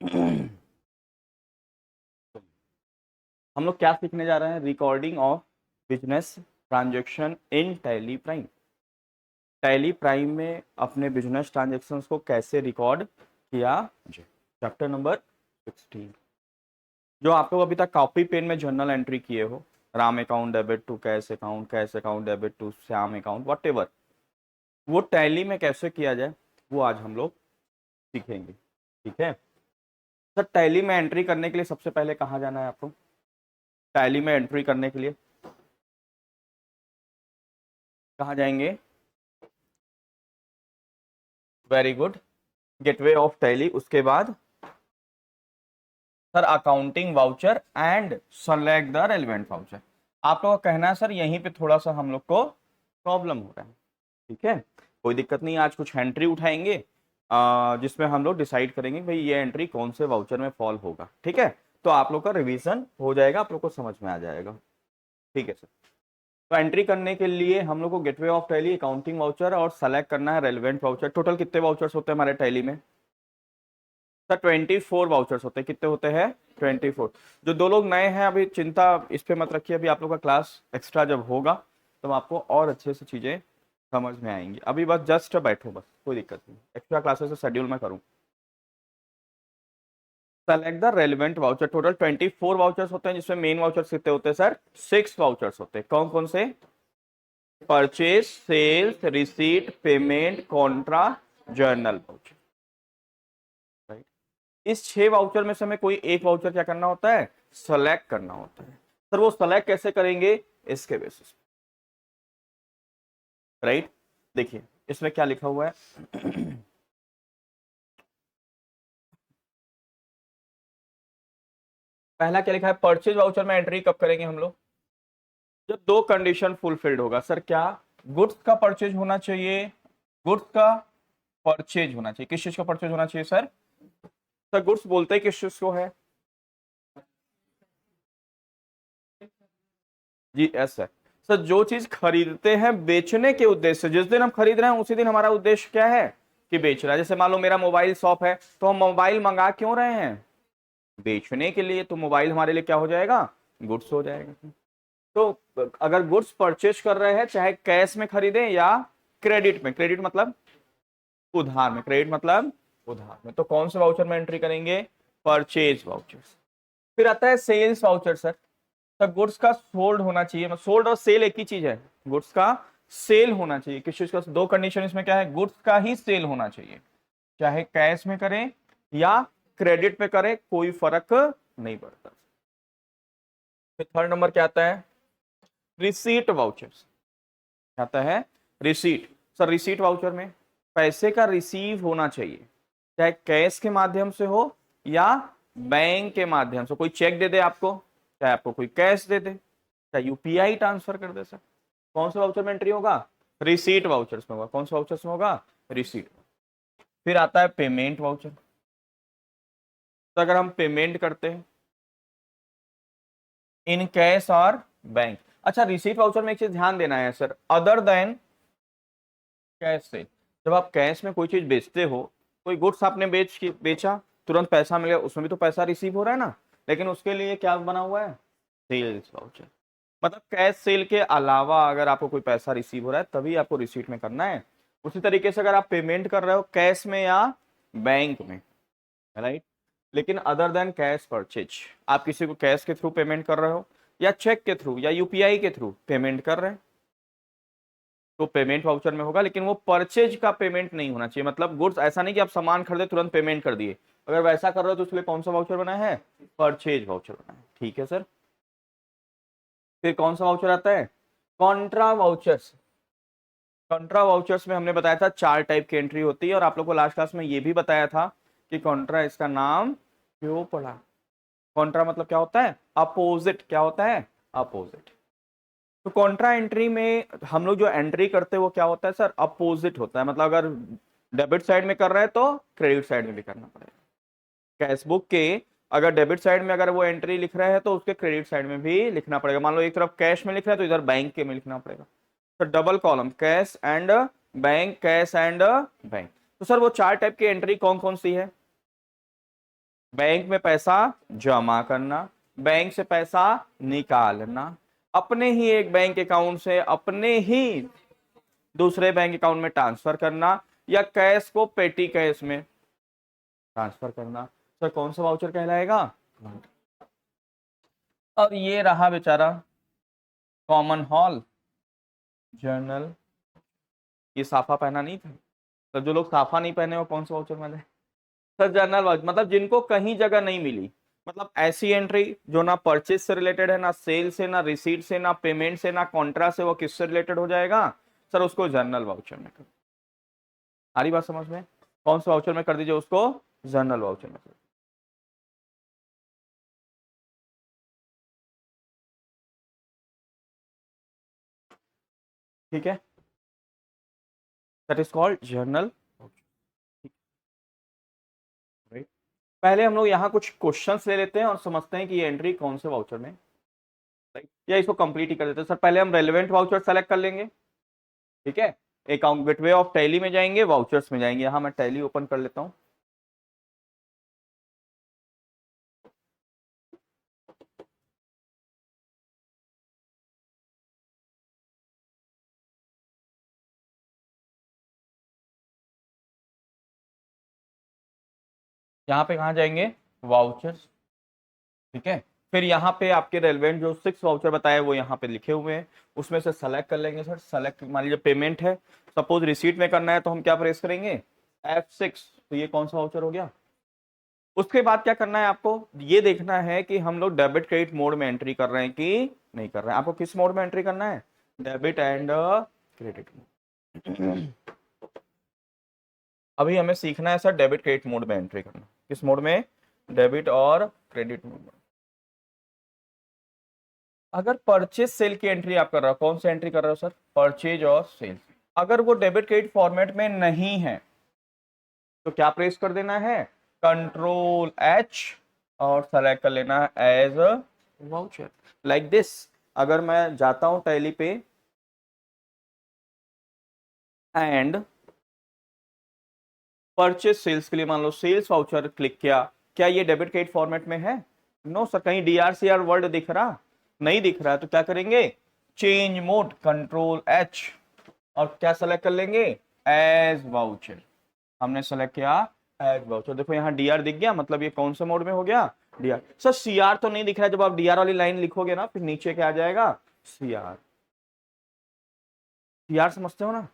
हम लोग क्या सीखने जा रहे हैं? Recording of business transaction in tally prime. Tally prime में अपने बिजनेस ट्रांजैक्शंस को कैसे रिकॉर्ड किया जाए। चैप्टर नंबर 16, जो आप लोग अभी तक कॉपी पेन में जर्नल एंट्री किए हो, Ram account debit to cash account debit to Shyam account, what, वो टैली में कैसे किया जाए वो आज हम लोग सीखेंगे। ठीक है सर, टैली में एंट्री करने के लिए सबसे पहले कहाँ जाना है आपको? टैली में एंट्री करने के लिए कहाँ जाएंगे? Very good, gateway of tally. उसके बाद sir accounting voucher and select the relevant voucher. आप लोग का कहना है सर यहीं पे थोड़ा सा हम लोग को प्रॉब्लम हो रहा है। ठीक है, कोई दिक्कत नहीं, आज कुछ एंट्री उठाएंगे जिसमें हम लोग डिसाइड करेंगे भाई ये एंट्री कौन से वाउचर में फॉल होगा। ठीक है, तो आप लोग का रिवीजन हो जाएगा, आप लोग को समझ में आ जाएगा। ठीक है सर, तो एंट्री करने के लिए हम लोग को gateway of tally, accounting voucher और सेलेक्ट करना है रेलेवेंट वाउचर। टोटल कितने वाउचर्स होते हैं हमारे टैली में? सर 24 वाउचर्स होते हैं। कितने होते हैं? 24। जो दो लोग नए हैं अभी चिंता इस पे मत रखिए, अभी आप लोग का क्लास एक्स्ट्रा जब होगा तो आपको और अच्छे से चीजें समझ में आएंगी। अभी बस जस्ट बैठो, बस कोई दिक्कत नहीं, एक्स्ट्रा क्लासेस शेड्यूल में करूँ। Select the relevant voucher. Total 24 vouchers होते हैं, जिसमें मेन वाउचर्स कितने होते हैं सर? 6 वाउचर्स होते हैं। कौन कौन से? Purchase, sales, receipt, payment, contra, journal voucher. Right, इस 6 वाउचर में से हमें कोई एक वाउचर क्या करना होता है? सेलेक्ट करना होता है। सर वो सेलेक्ट कैसे करेंगे? इसके बेसिस। राइट, देखिए इसमें क्या लिखा हुआ है। पहला क्या लिखा है? परचेज वाउचर में एंट्री कब करेंगे हम लोग? जब दो कंडीशन फुलफिल्ड होगा। सर क्या? गुड्स का परचेज होना चाहिए, गुड्स का परचेज होना चाहिए। किस चीज का परचेज होना चाहिए सर? सर गुड्स बोलते हैं किस चीज को है? G S sir. सर जो चीज खरीदते हैं बेचने के उद्देश्य से, जिस दिन हम खरीद रहे हैं उसी दिन हमारा उद्देश्य क्या है? कि बेच रहा है। जैसे मान लो मेरा मोबाइल शॉप है, तो हम मोबाइल मंगा क्यों रहे हैं? बेचने के लिए। तो मोबाइल हमारे लिए क्या हो जाएगा? गुड्स हो जाएगा। तो अगर गुड्स परचेज कर रहे हैं, चाहे कैश में खरीदें या क्रेडिट में, क्रेडिट मतलब उधार में, क्रेडिट मतलब उधार में, तो कौन से वाउचर में एंट्री करेंगे? Purchase voucher. फिर आता है सेल्स वाउचर। सर तो गुड्स का सोल्ड होना चाहिए। सोल्ड और सेल एक ही चीज है। गुड्स का सेल होना चाहिए। किस चीज का? दो कंडीशन इसमें क्या है? गुड्स का ही सेल होना चाहिए, चाहे कैश में करें या क्रेडिट पे करें, कोई फर्क नहीं पड़ता। फिर थर्ड नंबर क्या आता है? Receipt vouchers. आता है रिसीट। सर रिसीट वाउचर में पैसे का रिसीव होना चाहिए, चाहे कैश के माध्यम से हो या बैंक के माध्यम से। कोई चेक दे दे आपको, चाहे आपको कोई कैश दे दे, चाहे यूपीआई ट्रांसफर कर दे। सर कौन सा वाउचर में एंट्री होगा? रिसीट वाउचर्स में होगा। कौन सा वाउचर्स में होगा? रिसीट। फिर आता है पेमेंट वाउचर। तो अगर हम पेमेंट करते हैं इन कैश और बैंक। अच्छा, रिसीट वाउचर में एक चीज ध्यान देना है सर, अदर देन कैश से। जब आप कैश में कोई चीज बेचते हो, कोई गुड्स आपने बेचा, तुरंत पैसा मिलेगा, उसमें भी तो पैसा रिसीव हो रहा है ना, लेकिन उसके लिए क्या बना हुआ है? Sales voucher. मतलब कैश सेल के अलावा अगर आपको कोई पैसा रिसीव हो रहा है तभी आपको रिसीट में करना है। उसी तरीके से अगर आप पेमेंट कर रहे हो कैश में या बैंक में, राइट, लेकिन अदर देन कैश परचेज, आप किसी को कैश के थ्रू पेमेंट कर रहे हो या चेक के थ्रू या यूपीआई के थ्रू पेमेंट कर रहे हैं, तो पेमेंट वाउचर में होगा। लेकिन वो परचेज का पेमेंट नहीं होना चाहिए। मतलब गुड्स, ऐसा नहीं कि आप सामान खरीदे तुरंत पेमेंट कर दिए, अगर वैसा कर रहे हो तो उसके लिए कौन सा वाउचर बना है? परचेज वाउचर बना है। ठीक है सर, फिर कौन सा वाउचर आता है? Contra vouchers. कॉन्ट्रा वाउचर्स में हमने बताया था 4 टाइप की एंट्री होती है, और आप लोग को लास्ट क्लास में ये भी बताया था कि कॉन्ट्रा इसका नाम क्यों पड़ा। कॉन्ट्रा मतलब क्या होता है? अपोजिट। क्या होता है? अपोजिट। तो कॉन्ट्रा एंट्री में हम लोग जो एंट्री करते हैं वो क्या होता है सर? अपोजिट होता है। मतलब अगर डेबिट साइड में कर रहे हैं तो क्रेडिट साइड में भी करना पड़ेगा। कैश बुक के अगर डेबिट साइड में अगर वो एंट्री लिख रहे हैं तो उसके क्रेडिट साइड में भी लिखना पड़ेगा। मान लो एक तरफ कैश में लिख रहे हैं तो इधर बैंक के में लिखना पड़ेगा। तो double column, cash and bank, cash and bank. तो सर वो 4 टाइप की एंट्री कौन कौन सी है? बैंक में पैसा जमा करना, बैंक से पैसा निकालना, अपने ही एक बैंक अकाउंट से अपने ही दूसरे बैंक अकाउंट में ट्रांसफर करना, या कैश को पेटी कैश में ट्रांसफर करना। सर कौन सा वाउचर कहलाएगा? और ये रहा बेचारा कॉमन हॉल जर्नल। ये साफा पहना नहीं था, तो जो लोग साफा नहीं पहने वो कौन सा वाउचर मिले? सर जनरल वाउचर, मतलब जिनको कहीं जगह नहीं मिली, मतलब ऐसी एंट्री जो ना परचेज से रिलेटेड है, ना सेल से, ना रिसीट से, ना पेमेंट से, ना कॉन्ट्रा से, वो किससे रिलेटेड हो जाएगा? सर उसको जर्नल वाउचर में कर। आ रही बात समझ में? कौन सा वाउचर में कर दीजिए उसको? जर्नल वाउचर में कर। ठीक है, दैट इज कॉल्ड जर्नल। पहले हम लोग यहाँ कुछ क्वेश्चंस ले लेते हैं और समझते हैं कि ये एंट्री कौन से वाउचर में, राइट, या इसको कंप्लीट ही कर देते हैं। सर पहले हम रेलेवेंट वाउचर सेलेक्ट कर लेंगे, ठीक है। अकाउंट गेटवे ऑफ टैली में जाएंगे, वाउचर्स में जाएंगे। यहाँ मैं टैली ओपन कर लेता हूँ। यहाँ पे कहाँ जाएंगे? वाउचर्स, ठीक है। फिर यहाँ पे आपके रेलेवेंट जो 6 वाउचर बताए वो यहाँ पे लिखे हुए हैं, उसमें से सेलेक्ट कर लेंगे। सर सेलेक्ट, मान लीजिए पेमेंट है, सपोज रिसीट में करना है, तो हम क्या प्रेस करेंगे? F6। तो ये कौन सा वाउचर हो गया? उसके बाद क्या करना है आपको? ये देखना है कि हम लोग डेबिट क्रेडिट मोड में एंट्री कर रहे हैं कि नहीं कर रहे हैं। आपको किस मोड में एंट्री करना है? Debit and credit mode. अभी हमें सीखना है सर डेबिट क्रेडिट मोड में एंट्री करना। किस मोड में? डेबिट और क्रेडिट मोड में। अगर परचेज सेल की एंट्री आप कर रहे हो, कौन सी एंट्री कर रहे हो सर? परचेज और सेल। अगर वो डेबिट क्रेडिट फॉर्मेट में नहीं है तो क्या प्रेस कर देना है? कंट्रोल H और सेलेक्ट कर लेना है एज वाउचर, लाइक दिस। अगर मैं जाता हूं टैली पे एंड परचेज सेल्स के लिए मान लो सेल्स वाउचर क्लिक किया, क्या ये डेबिट क्रेडिट फॉर्मेट में है? नो सर, कहीं DRCR वर्ड दिख रहा? नहीं दिख रहा है। तो क्या करेंगे? चेंज मोड, कंट्रोल H और क्या सेलेक्ट कर लेंगे? As voucher. हमने सेलेक्ट किया एज वाउचर। देखो यहाँ DR दिख गया, मतलब ये कौन से मोड में हो गया? DR। सर CR तो नहीं दिख रहा है। जब आप DR वाली लाइन लिखोगे ना, फिर नीचे क्या आ जाएगा? CR। CR समझते हो ना?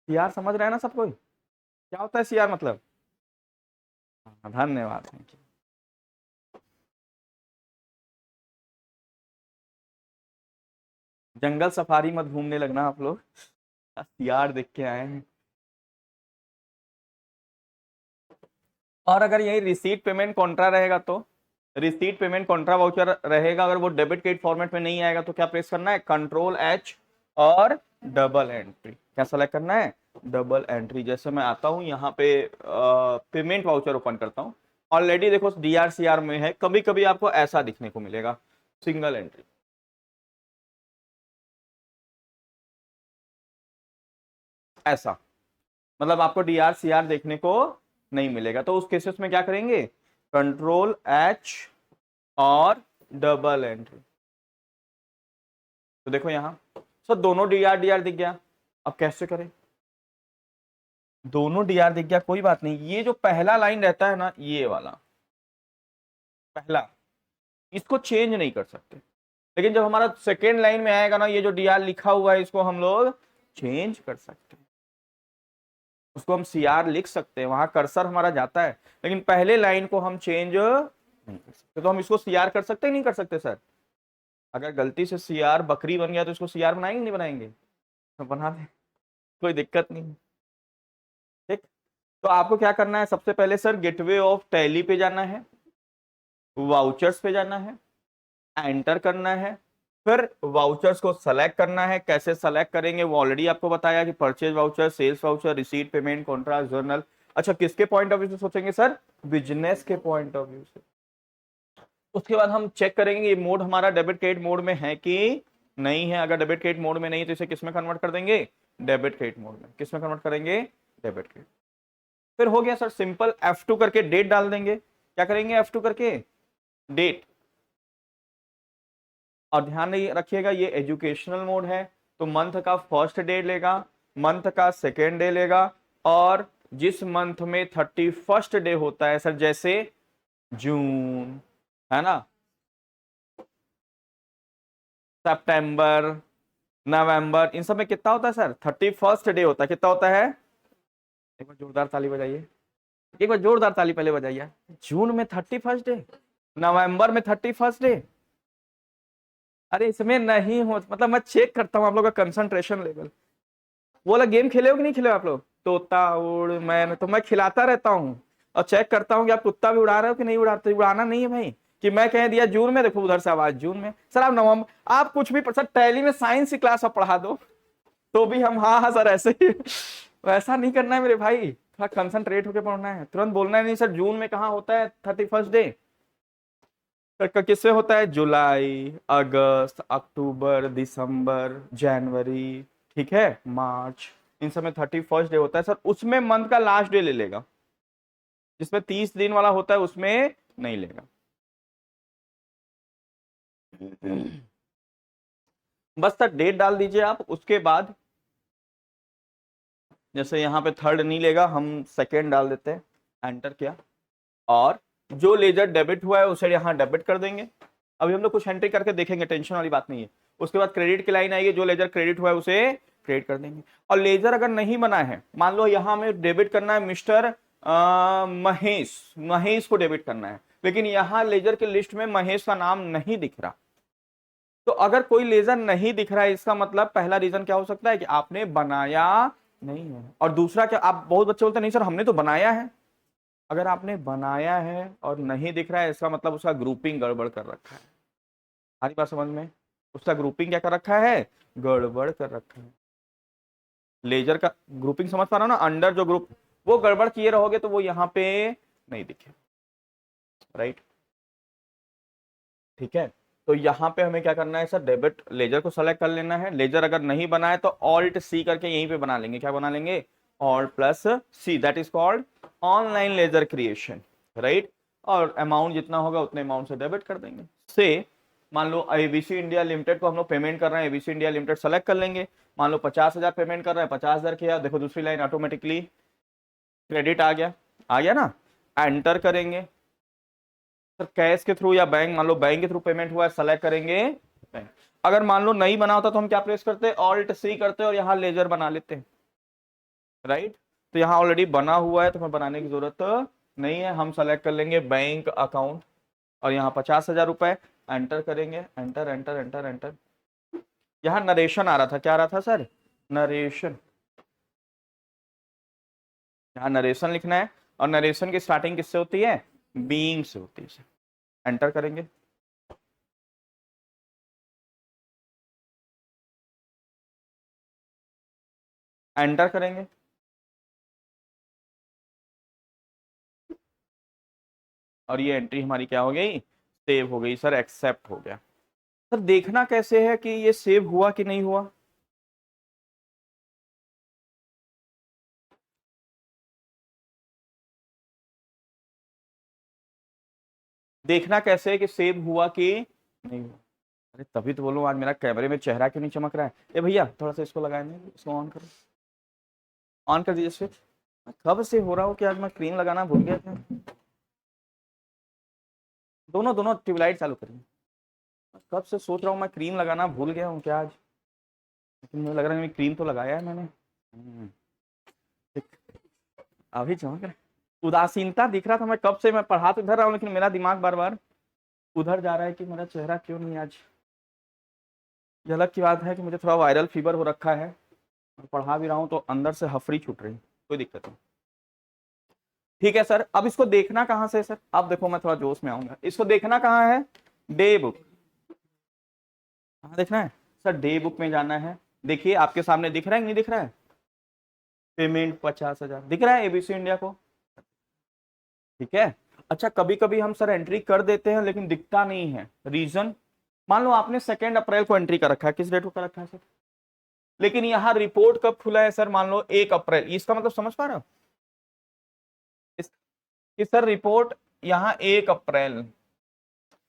CR समझ रहे हैं ना सब कोई? क्या होता है CR मतलब? हाँ, धन्यवाद, थैंक यू। जंगल सफारी मत घूमने लगना आप लोग, CR देख के आए हैं। और अगर यही रिसीट पेमेंट कॉन्ट्रा रहेगा तो रिसीट पेमेंट कॉन्ट्रा वाउचर रहेगा। अगर वो डेबिट क्रेडिट फॉर्मेट में नहीं आएगा तो क्या प्रेस करना है? कंट्रोल H और डबल एंट्री। क्या सेलेक्ट करना है? Double entry. जैसे मैं आता हूं यहाँ पे पेमेंट वाउचर ओपन करता हूँ, ऑलरेडी देखो DRCR में है। कभी कभी आपको ऐसा दिखने को मिलेगा, सिंगल एंट्री। ऐसा मतलब आपको DRCR देखने को नहीं मिलेगा। तो उस केसेस में क्या करेंगे? कंट्रोल H और डबल एंट्री। तो देखो यहां सर दोनों DR दिख गया। अब कैसे करें? दोनों DR दिख गया, कोई बात नहीं। ये जो पहला लाइन रहता है ना, ये वाला पहला, इसको चेंज नहीं कर सकते। लेकिन जब हमारा सेकेंड लाइन में आएगा ना, ये जो DR लिखा हुआ है, इसको हम लोग चेंज कर सकते हैं। उसको हम CR लिख सकते हैं, वहां कर्सर हमारा जाता है। लेकिन पहले लाइन को हम चेंज नहीं कर सकते। तो हम इसको CR कर सकते हैं नहीं कर सकते सर? अगर गलती से CR बकरी बन गया तो इसको CR बनाएंगे नहीं बनाएंगे? तो बना दें, कोई दिक्कत नहीं। ठीक, तो आपको क्या करना है? सबसे पहले सर गेटवे ऑफ टैली पे जाना है, वाउचर्स पे जाना है, एंटर करना है, फिर वाउचर्स को सेलेक्ट करना है। कैसे सेलेक्ट करेंगे वो ऑलरेडी आपको बताया कि purchase voucher, sales voucher, receipt, payment, contra, journal. अच्छा किसके पॉइंट ऑफ व्यू से सोचेंगे सर? बिजनेस के पॉइंट ऑफ व्यू से। उसके बाद हम चेक करेंगे ये मोड हमारा डेबिट क्रेडिट मोड में है कि नहीं है। अगर डेबिट क्रेडिट मोड में नहीं तो इसे किस में कन्वर्ट कर देंगे? डेबिट क्रेडिट मोड में। किस में कन्वर्ट करेंगे? Debit credit. फिर हो गया सर सिंपल, F2 करके डेट डाल देंगे। क्या करेंगे F2 करके डेट। और ध्यान रखिएगा ये एजुकेशनल मोड है, तो मंथ का फर्स्ट डे लेगा, मंथ का सेकेंड डे लेगा, और जिस मंथ में 31st डे होता है सर, जैसे जून है ना, सितंबर, नवंबर, इन सब में कितना होता है सर 31st डे होता है। कितना होता है? एक बार जोरदार ताली बजाइए, एक बार जोरदार ताली पहले बजाइए। जून में 31st डे, नवंबर में 31st डे। अरे इसमें नहीं हो, मतलब मैं चेक करता हूँ आप लोग का कंसंट्रेशन लेवल। वो वाला गेम खेले हो कि नहीं खेले हो आप लोग, तोता उड़ मैं, तो मैं खिलाता रहता हूँ और चेक करता हूँ कि आप कुत्ता भी उड़ा रहे हो कि नहीं उड़ाते। उड़ाना नहीं है भाई, कि मैं कह दिया जून में, देखो उधर से आवाज जून में। सर आप नवंबर, आप कुछ भी सर टैली में साइंस की क्लास आप पढ़ा दो तो भी हम हाँ हाँ सर ऐसे ही वैसा नहीं करना है मेरे भाई, थोड़ा कंसंट्रेट होकर पढ़ना है, तुरंत बोलना है नहीं सर जून में कहाँ होता है 31st डे। किससे होता है? जुलाई, अगस्त, अक्टूबर, दिसंबर, जनवरी, ठीक है, मार्च, इन सब में 31st डे होता है सर। उसमें मंथ का लास्ट डे ले लेगा, जिसमें 30 दिन वाला होता है उसमें नहीं लेगा। बस सर डेट डाल दीजिए आप। उसके बाद जैसे यहाँ पे थर्ड नहीं लेगा, हम सेकेंड डाल देते हैं, एंटर किया, और जो लेजर डेबिट हुआ है उसे यहाँ डेबिट कर देंगे। अभी हम लोग कुछ एंट्री करके देखेंगे, टेंशन वाली बात नहीं है। उसके बाद क्रेडिट की लाइन आएगी, जो लेजर क्रेडिट हुआ है उसे क्रेडिट कर देंगे। और लेजर अगर नहीं बना है, मान लो यहाँ हमें डेबिट करना है मिस्टर महेश, महेश को डेबिट करना है, लेकिन यहाँ लेजर के लिस्ट में महेश का नाम नहीं दिख रहा। तो अगर कोई लेजर नहीं दिख रहा है, इसका मतलब पहला रीजन क्या हो सकता है कि आपने बनाया नहीं है। और दूसरा क्या, आप बहुत बच्चे बोलते हैं नहीं सर हमने तो बनाया है। अगर आपने बनाया है और नहीं दिख रहा है, इसका मतलब उसका ग्रुपिंग गड़बड़ कर रखा है। हमारी बात समझ में? उसका ग्रुपिंग क्या कर रखा है? गड़बड़ कर रखा है। लेजर का ग्रुपिंग समझ पा रहा हो ना, अंडर जो ग्रुप, वो गड़बड़ किए रहोगे तो वो यहाँ पे नहीं दिखे, राइट? ठीक है, तो यहाँ पे हमें क्या करना है सर, डेबिट लेजर को सेलेक्ट कर लेना है। लेजर अगर नहीं बनाए तो ऑल्ट सी करके यहीं पे बना लेंगे। क्या बना लेंगे? Alt plus C, that is called online ledger creation, right? और अमाउंट जितना होगा उतने अमाउंट से डेबिट कर देंगे। से मान लो एबीसी इंडिया लिमिटेड को हम लोग पेमेंट कर रहे हैं, एबीसी इंडिया लिमिटेड सेलेक्ट कर लेंगे। मान लो 50,000 पेमेंट कर रहे हैं, 50,000 किया, देखो दूसरी लाइन ऑटोमेटिकली क्रेडिट आ गया ना। एंटर करेंगे सर, कैश के थ्रू या बैंक, मान लो बैंक के थ्रू पेमेंट हुआ है, सेलेक्ट करेंगे बैंक। अगर मान लो नहीं बना होता तो हम क्या प्रेस करते? ऑल्ट सी करते और यहाँ लेजर बना लेते हैं, राइट? तो यहाँ ऑलरेडी बना हुआ है तो हमें बनाने की जरूरत नहीं है। हम सेलेक्ट कर लेंगे बैंक अकाउंट और यहाँ 50,000 रुपए, एंटर करेंगे, एंटर एंटर एंटर एंटर। यहाँ नरेशन आ रहा था, क्या आ रहा था सर? नरेशन। यहाँ नरेशन लिखना है, और नरेशन की स्टार्टिंग किससे होती है? बीइंग से होती है। एंटर करेंगे, एंटर करेंगे, और ये एंट्री हमारी क्या हो गई? सेव हो गई सर, एक्सेप्ट हो गया। सर देखना कैसे है कि ये सेव हुआ कि नहीं हुआ? देखना कैसे है कि सेव हुआ कि नहीं हुआ? अरे तभी तो बोलूं आज मेरा कैमरे में चेहरा क्यों नहीं चमक रहा है। ए भैया थोड़ा सा इसको लगाएंगे, इसको ऑन करो, ऑन कर दीजिए स्विच। कब से हो रहा हो कि आज मैं क्रीम लगाना भूल गया था। दोनों दोनों ट्यूबलाइट चालू करिए। कब से सोच रहा हूँ मैं क्रीम लगाना भूल गया हूँ क्या आज, लेकिन मुझे लग रहा है क्रीम तो लगाया है मैंने। ठीक, अभी चमक रहा है। उदासीनता दिख रहा था, मैं कब से मैं पढ़ा तो इधर रहा हूँ, लेकिन मेरा दिमाग बार बार उधर जा रहा है कि मेरा चेहरा क्यों नहीं आज। ये अलग की बात है कि मुझे थोड़ा वायरल फीवर हो रखा है, और पढ़ा भी रहा हूँ तो अंदर से हफरी छूट रही, कोई दिक्कत नहीं। ठीक है सर, अब इसको देखना कहाँ से सर? अब देखो मैं थोड़ा जोश में आऊंगा। इसको देखना कहाँ है? Day book. कहाँ देखना है सर? डे बुक में जाना है। देखिए आपके सामने दिख रहा है नहीं दिख रहा है? पेमेंट 50,000 दिख रहा है एबीसी इंडिया को, ठीक है। अच्छा कभी कभी हम सर एंट्री कर देते हैं लेकिन दिखता नहीं है, रीजन? मान लो आपने 2 अप्रैल को एंट्री कर रखा है, किस डेट को कर रखा है सर? लेकिन यहाँ रिपोर्ट कब खुला है सर, मान लो 1 अप्रैल, इसका मतलब समझ पा रहे हो कि सर रिपोर्ट यहाँ 1 अप्रैल,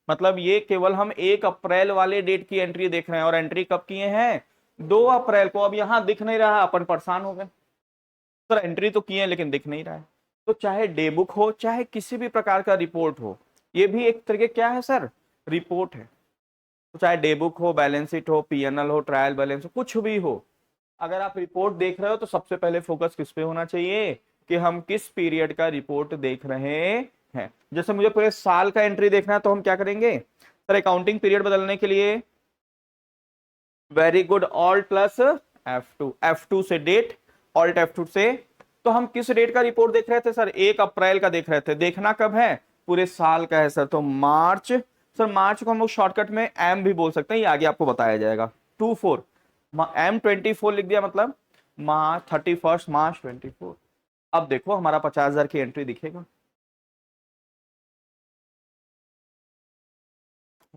मतलब ये केवल हम 1 अप्रैल वाले डेट की एंट्री देख रहे हैं, और एंट्री कब किए हैं 2 अप्रैल को। अब यहाँ दिख नहीं रहा, अपन परेशान हो गए सर, एंट्री तो किए हैं लेकिन दिख नहीं रहा है। तो चाहे डे बुक हो, चाहे किसी भी प्रकार का रिपोर्ट हो, ये भी एक तरीके क्या है सर, रिपोर्ट है। तो चाहे डे बुक हो, बैलेंस शीट हो, पीएनएल हो, ट्रायल बैलेंस हो, कुछ भी हो, अगर आप रिपोर्ट देख रहे हो तो सबसे पहले फोकस किस पे होना चाहिए कि हम किस पीरियड का रिपोर्ट देख रहे हैं। जैसे मुझे पूरे साल का एंट्री देखना है तो हम क्या करेंगे सर, अकाउंटिंग पीरियड बदलने के लिए very good, alt plus F2 से डेट, ऑल्ट F2 से। तो हम किस डेट का रिपोर्ट देख रहे थे सर, 1 अप्रैल का देख रहे थे। देखना कब है, पूरे साल का है सर, तो मार्च। सर मार्च को हम लोग शॉर्टकट में एम भी बोल सकते हैं, ये आगे आपको बताया जाएगा। 24 M24 लिख दिया, मतलब मार्च 31 मार्च 24। अब देखो हमारा 50,000 की एंट्री दिखेगा।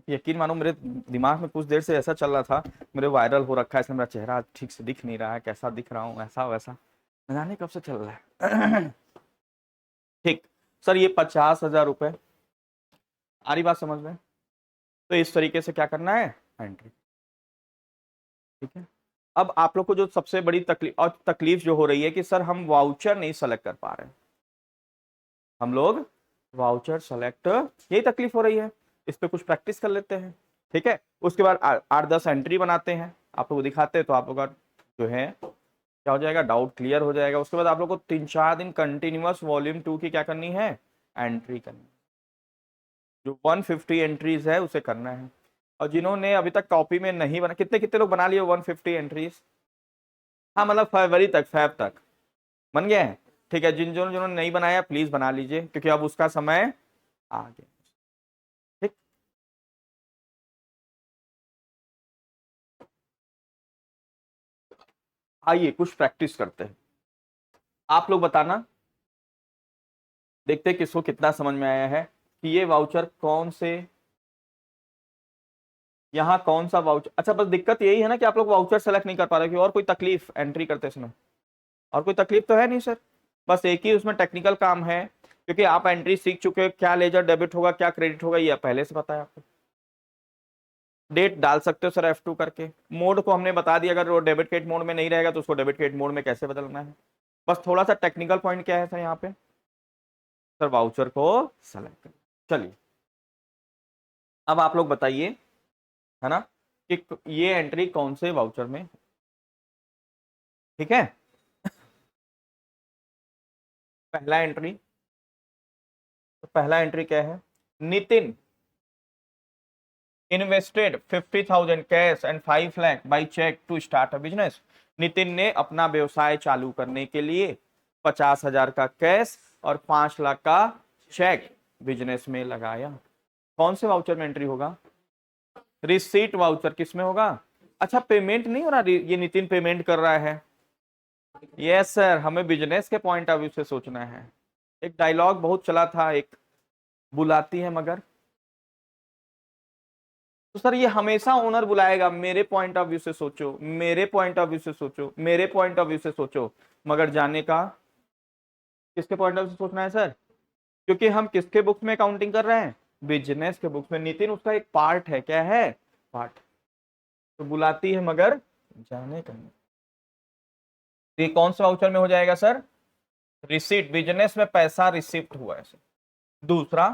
यकीन मानो मेरे दिमाग में कुछ देर से ऐसा चल रहा था, मेरे वायरल हो रखा है इसलिए मेरा चेहरा ठीक से दिख नहीं रहा है, कैसा दिख रहा हूँ ऐसा वैसा, न जाने कब से चल रहा है। ठीक सर, ये 50,000 रुपए, आ रही बात समझ में। तो इस तरीके से क्या करना है, एंट्री। ठीक है, अब आप लोग को जो सबसे बड़ी तकलीफ, और तकलीफ जो हो रही है कि सर हम वाउचर नहीं सेलेक्ट कर पा रहे हैं, हम लोग वाउचर सेलेक्ट, यही तकलीफ हो रही है। इस पे कुछ प्रैक्टिस कर लेते हैं, ठीक है। उसके बाद 8-10 एंट्री बनाते हैं, आप लोग को दिखाते हैं, तो आप लोग का जो है क्या हो जाएगा, डाउट क्लियर हो जाएगा। उसके बाद आप लोग को 3-4 दिन कंटिन्यूअस वॉल्यूम 2 की क्या करनी है, एंट्री करनी, जो 150 एंट्रीज है उसे करना है। और जिन्होंने अभी तक कॉपी में नहीं बना, कितने कितने लोग बना लिए 150 एंट्रीज, हाँ मतलब फरवरी तक, फैब तक बन गया है। ठीक है, जिन्होंने नहीं बनाया प्लीज बना लीजिए, क्योंकि अब उसका समय आ गया। ठीक, आइए कुछ प्रैक्टिस करते हैं। आप लोग बताना, देखते हैं किसको कितना समझ में आया है कि ये वाउचर कौन से, यहाँ कौन सा वाउचर। अच्छा बस दिक्कत यही है ना कि आप लोग वाउचर सेलेक्ट नहीं कर पा रहे, कि और कोई तकलीफ एंट्री करते समय, और कोई तकलीफ तो है नहीं सर। बस एक ही उसमें टेक्निकल काम है, क्योंकि आप एंट्री सीख चुके हो, क्या लेजर डेबिट होगा क्या क्रेडिट होगा ये पहले से पता है आपको। डेट डाल सकते हो सर F2 करके, मोड को हमने बता दिया, अगर वो डेबिट क्रेडिट मोड में नहीं रहेगा तो उसको डेबिट क्रेडिट मोड में कैसे बदलना है। बस थोड़ा सा टेक्निकल पॉइंट क्या है सर यहाँ पे, सर वाउचर को सेलेक्ट करें। चलिए अब आप लोग बताइए, है ना, कि ये एंट्री कौन से वाउचर में, ठीक है। पहला एंट्री, तो पहला एंट्री क्या है, Nitin invested 50,000 cash and 5 lakh by cheque to start a business. Nitin ने अपना व्यवसाय चालू करने के लिए 50,000 का कैश और 5 लाख का चेक बिजनेस में लगाया। कौन से वाउचर में एंट्री होगा, रिसीट वाउचर किस में होगा। अच्छा पेमेंट नहीं हो रहा, ये नितिन पेमेंट कर रहा है। यस सर, हमें बिजनेस के पॉइंट ऑफ व्यू से सोचना है। एक डायलॉग बहुत चला था, एक बुलाती है मगर, तो सर ये हमेशा ओनर बुलाएगा, मेरे पॉइंट ऑफ व्यू से सोचो, मेरे पॉइंट ऑफ व्यू से सोचो, मेरे पॉइंट ऑफ व्यू से सोचो, मगर जाने का किसके पॉइंट ऑफ व्यू से सोचना है सर, क्योंकि हम किसके बुक्स में काउंटिंग कर रहे हैं, बिजनेस के बुक्स में। नितिन उसका एक पार्ट है, क्या है, पार्ट। तो बुलाती है मगर जाने का नहीं। तो ये कौन सा वाउचर में हो जाएगा सर, रिसीट, बिजनेस में पैसा रिसिप्ट हुआ है सर। दूसरा,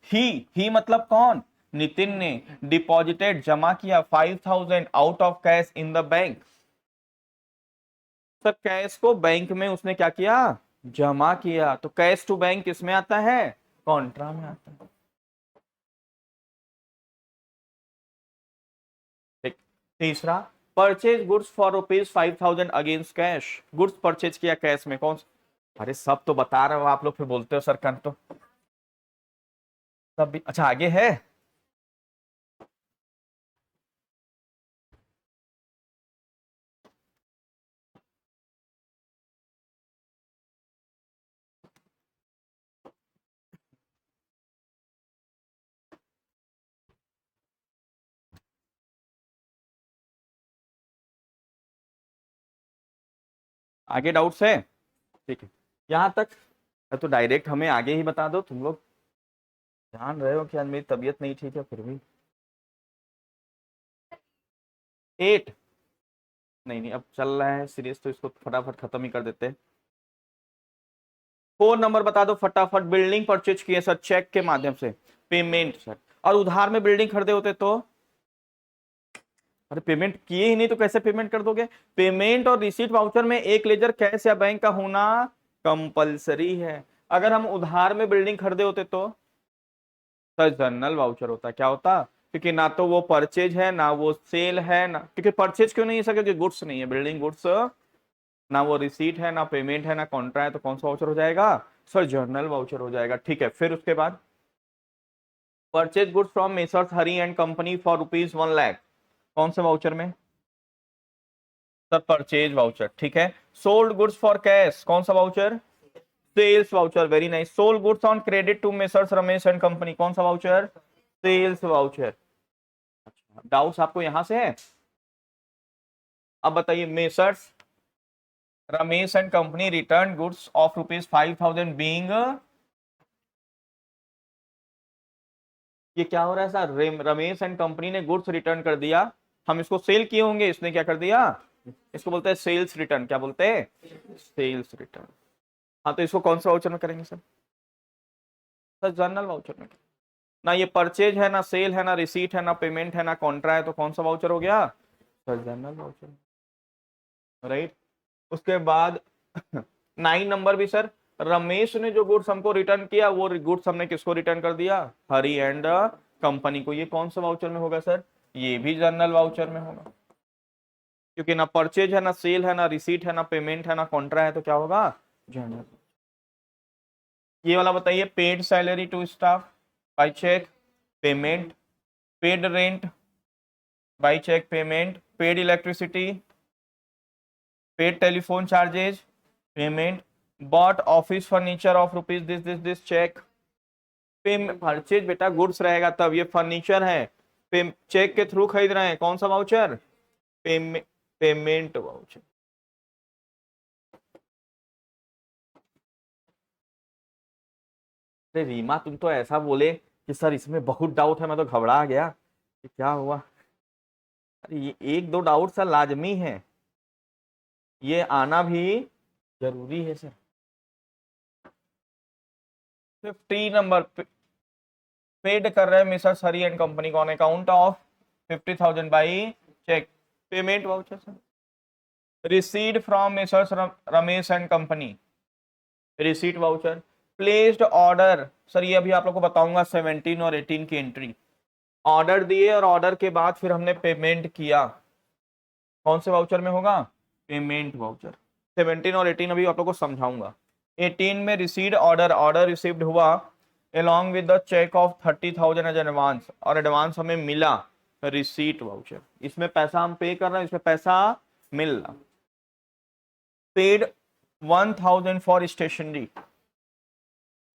ही मतलब कौन, नितिन ने डिपॉजिटेड जमा किया 5,000 out of cash in the bank. Sir cash को बैंक में उसने क्या किया, जमा किया। तो कैश टू बैंक किसमें आता है, कॉन्ट्रा में आता है। ठीक, तीसरा, purchase goods for ₹5,000 against cash. Goods purchase किया कैश में, कौन सा, अरे सब तो बता रहे हो आप लोग, फिर बोलते हो सर कन तो सब भी। अच्छा आगे है, आगे डाउट्स है? ठीक है, यहाँ तक तो डायरेक्ट हमें आगे ही बता दो। तुम लोग जान रहे हो कि आज मेरी तबीयत नहीं ठीक है फिर भी। 8? नहीं नहीं, अब चल रहा है सीरीज तो इसको फटाफट खत्म ही कर देते हैं। 4 नंबर बता दो फटाफट। बिल्डिंग परचेज किए सर चेक के माध्यम से, पेमेंट सर। और उधार में बिल्डिंग खरीदे होते तो? अरे पेमेंट किए ही नहीं तो कैसे पेमेंट कर दोगे? पेमेंट और रिसीट वाउचर में एक लेजर कैश या बैंक का होना कंपलसरी है। अगर हम उधार में बिल्डिंग खरीदे होते तो सर जनरल वाउचर होता। क्या होता? क्योंकि ना तो वो परचेज है ना वो सेल है ना, क्योंकि परचेज क्यों नहीं है सर? क्योंकि गुड्स नहीं है, बिल्डिंग गुड्स। ना वो रिसीट है ना पेमेंट है ना कॉन्ट्रा है, तो कौन सा वाउचर हो जाएगा सर? जर्नल वाउचर हो जाएगा। ठीक है, फिर उसके बाद purchase goods from messrs Hari and company for ₹1,00,000, कौन से वाउचर में सर? Purchase voucher. ठीक है, सोल्ड गुड्स फॉर कैश, कौन सा voucher? Sales voucher. Very nice. Sold goods on credit to Messrs Ramesh and company, कौन सा वाउचर? Sales voucher. डाउट्स आपको यहां से है? अब बताइए, messrs Ramesh and company return goods of ₹5,000 being, ये क्या हो रहा है सर? रमेश एंड कंपनी ने गुड्स रिटर्न कर दिया, हम इसको सेल किए होंगे, इसने क्या कर दिया? इसको बोलते हैं सेल्स रिटर्न। क्या बोलते हैं? Sales return. हाँ, तो इसको कौन सा वाउचर में करेंगे सर? सर जर्नल वाउचर में। ना ये परचेज है ना सेल है ना रिसीट है ना पेमेंट है ना कॉन्ट्रा है, तो कौन सा वाउचर हो गया सर? Journal voucher. राइट। उसके बाद 9 नंबर भी सर, रमेश ने जो गुड्स हमको रिटर्न किया वो गुड्स हमने किसको रिटर्न कर दिया? हरी एंड कंपनी को। ये कौन सा वाउचर में होगा सर? ये भी जर्नल वाउचर में होगा, क्योंकि ना परचेज है ना सेल है ना रिसीट है ना पेमेंट है ना कॉन्ट्रा है, तो क्या होगा? जर्नल। ये वाला बताइए, paid salary to staff by cheque payment, paid rent by cheque payment, paid electricity, paid telephone charges payment, bought office furniture of rupees this cheque. Purchase बेटा गुड्स रहेगा तब, ये फर्नीचर है, चेक के थ्रू खरीद रहे हैं, कौन सा वाउचर? Payment voucher. अरे रीमा, तुम तो ऐसा बोले कि सर इसमें बहुत डाउट है, मैं तो घबरा गया कि क्या हुआ। अरे ये एक दो डाउट सर लाजमी है, ये आना भी जरूरी है सर। 50 नंबर पेड कर रहे हैं मिसेस हरी एंड कंपनी को on account of 50,000 by cheque, payment voucher sir. Received from Mrs Ramesh and company, receipt voucher. Placed order sir, ये अभी आप लोग को बताऊंगा 17 और 18 की एंट्री। ऑर्डर दिए और ऑर्डर के बाद फिर हमने पेमेंट किया, कौन से वाउचर में होगा? Payment voucher. 17 और 18 अभी आप लोग को समझाऊंगा। 18 में रिसीड ऑर्डर, ऑर्डर रिसीव्ड हुआ along with the check of 30,000 as advance, और एडवांस हमें मिला, रिसीट वाउचर। इसमें पैसा हम पे कर रहे हैं, इसमें पैसा मिल रहा। पेड 1,000 फॉर स्टेशनरी,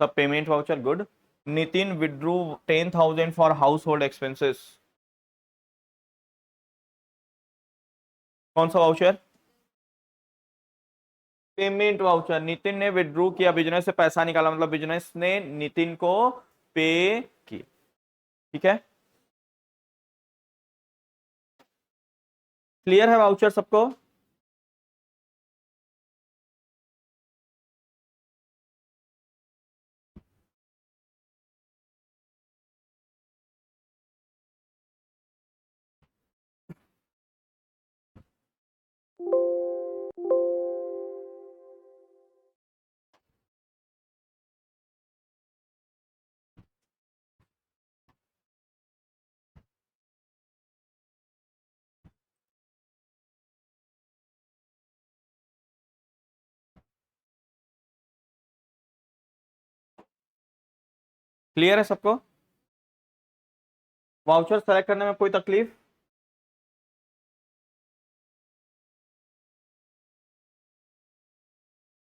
सब payment voucher, good. Nitin withdrew 10,000 for house hold expenses, कौन सा वाउचर? Payment voucher. नितिन ने विड्रू किया, बिजनेस से पैसा निकाला, मतलब बिजनेस ने नितिन को पे किया। ठीक है, क्लियर है वाउचर सबको? क्लियर है सबको? वाउचर सेलेक्ट करने में कोई तकलीफ?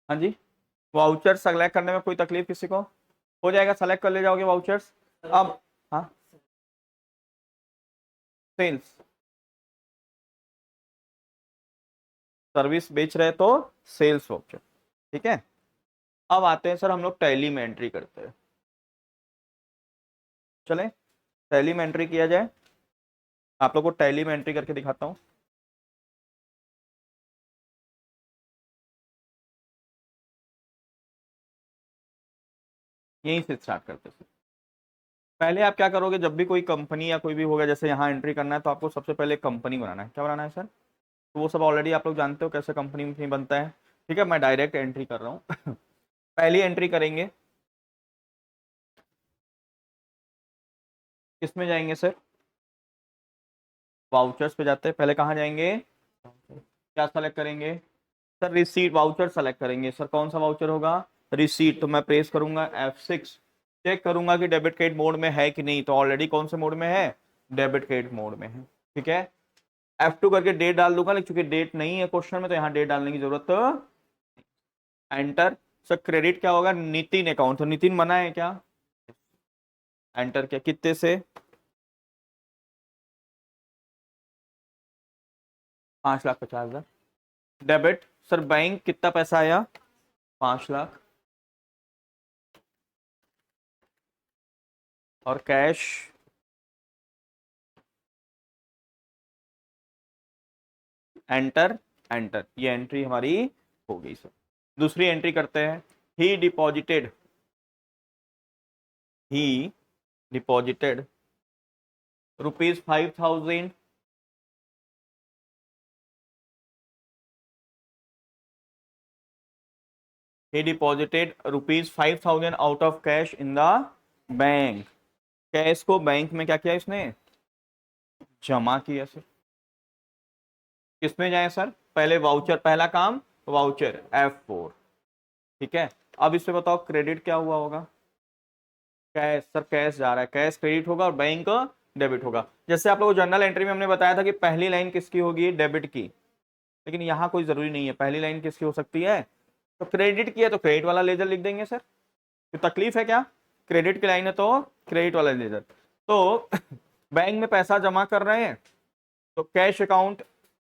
हाँ जी, वाउचर सेलेक्ट करने में कोई तकलीफ किसी को? हो जाएगा, सेलेक्ट कर ले जाओगे वाउचर्स। अब हाँ, सेल्स सर्विस बेच रहे तो सेल्स वाउचर। ठीक है, अब आते हैं सर हम लोग टैली में एंट्री करते हैं। चले टैली में एंट्री किया जाए, आप लोग को टैली में एंट्री करके दिखाता हूं। यहीं से स्टार्ट करते हैं। पहले आप क्या करोगे, जब भी कोई कंपनी या कोई भी होगा, जैसे यहाँ एंट्री करना है तो आपको सबसे पहले कंपनी बनाना है। क्या बनाना है सर? तो वो सब ऑलरेडी आप लोग जानते हो कैसे कंपनी में बनता है। ठीक है, मैं डायरेक्ट एंट्री कर रहा हूँ। पहली एंट्री करेंगे, किसमें जाएंगे सर? वाउचर्स पे जाते हैं। पहले कहाँ जाएंगे, क्या सेलेक्ट करेंगे सर? रिसीट वाउचर सेलेक्ट करेंगे। सर कौन सा वाउचर होगा? रिसीट। तो मैं प्रेस करूंगा F6, चेक करूंगा कि डेबिट क्रेडिट मोड में है कि नहीं। तो ऑलरेडी कौन से मोड में है? डेबिट क्रेडिट मोड में है। ठीक है, F2 करके डेट डाल दूंगा, लेकिन चूंकि डेट नहीं है क्वेश्चन में तो यहाँ डेट डालने की जरूरत। एंटर। सर क्रेडिट क्या होगा? नितिन अकाउंट। तो नितिन मना है क्या? एंटर किया, कितने से? 5,50,000। डेबिट। सर बैंक कितना पैसा आया? 5,00,000। और कैश? एंटर। एंटर, ये एंट्री हमारी हो गई सर। दूसरी एंट्री करते हैं। ही deposited, he deposited ₹5,000 he deposited ₹5,000 out of cash in the bank. Cash को बैंक में क्या किया इसने? जमा किया सर। किसमें जाए सर? पहले वाउचर, पहला काम वाउचर F4। ठीक है, अब इसमें बताओ क्रेडिट क्या हुआ होगा? कैश। सर कैश जा रहा है, कैश क्रेडिट होगा और बैंक डेबिट होगा। जैसे आप लोगों को जर्नल एंट्री में हमने बताया था कि पहली लाइन किसकी होगी? डेबिट की। लेकिन यहाँ कोई जरूरी नहीं है, पहली लाइन किसकी हो सकती है? तो क्रेडिट की है तो क्रेडिट वाला लेजर लिख देंगे सर। तो तकलीफ है क्या? क्रेडिट की लाइन है तो क्रेडिट वाला लेजर। तो बैंक में पैसा जमा कर रहे हैं तो कैश अकाउंट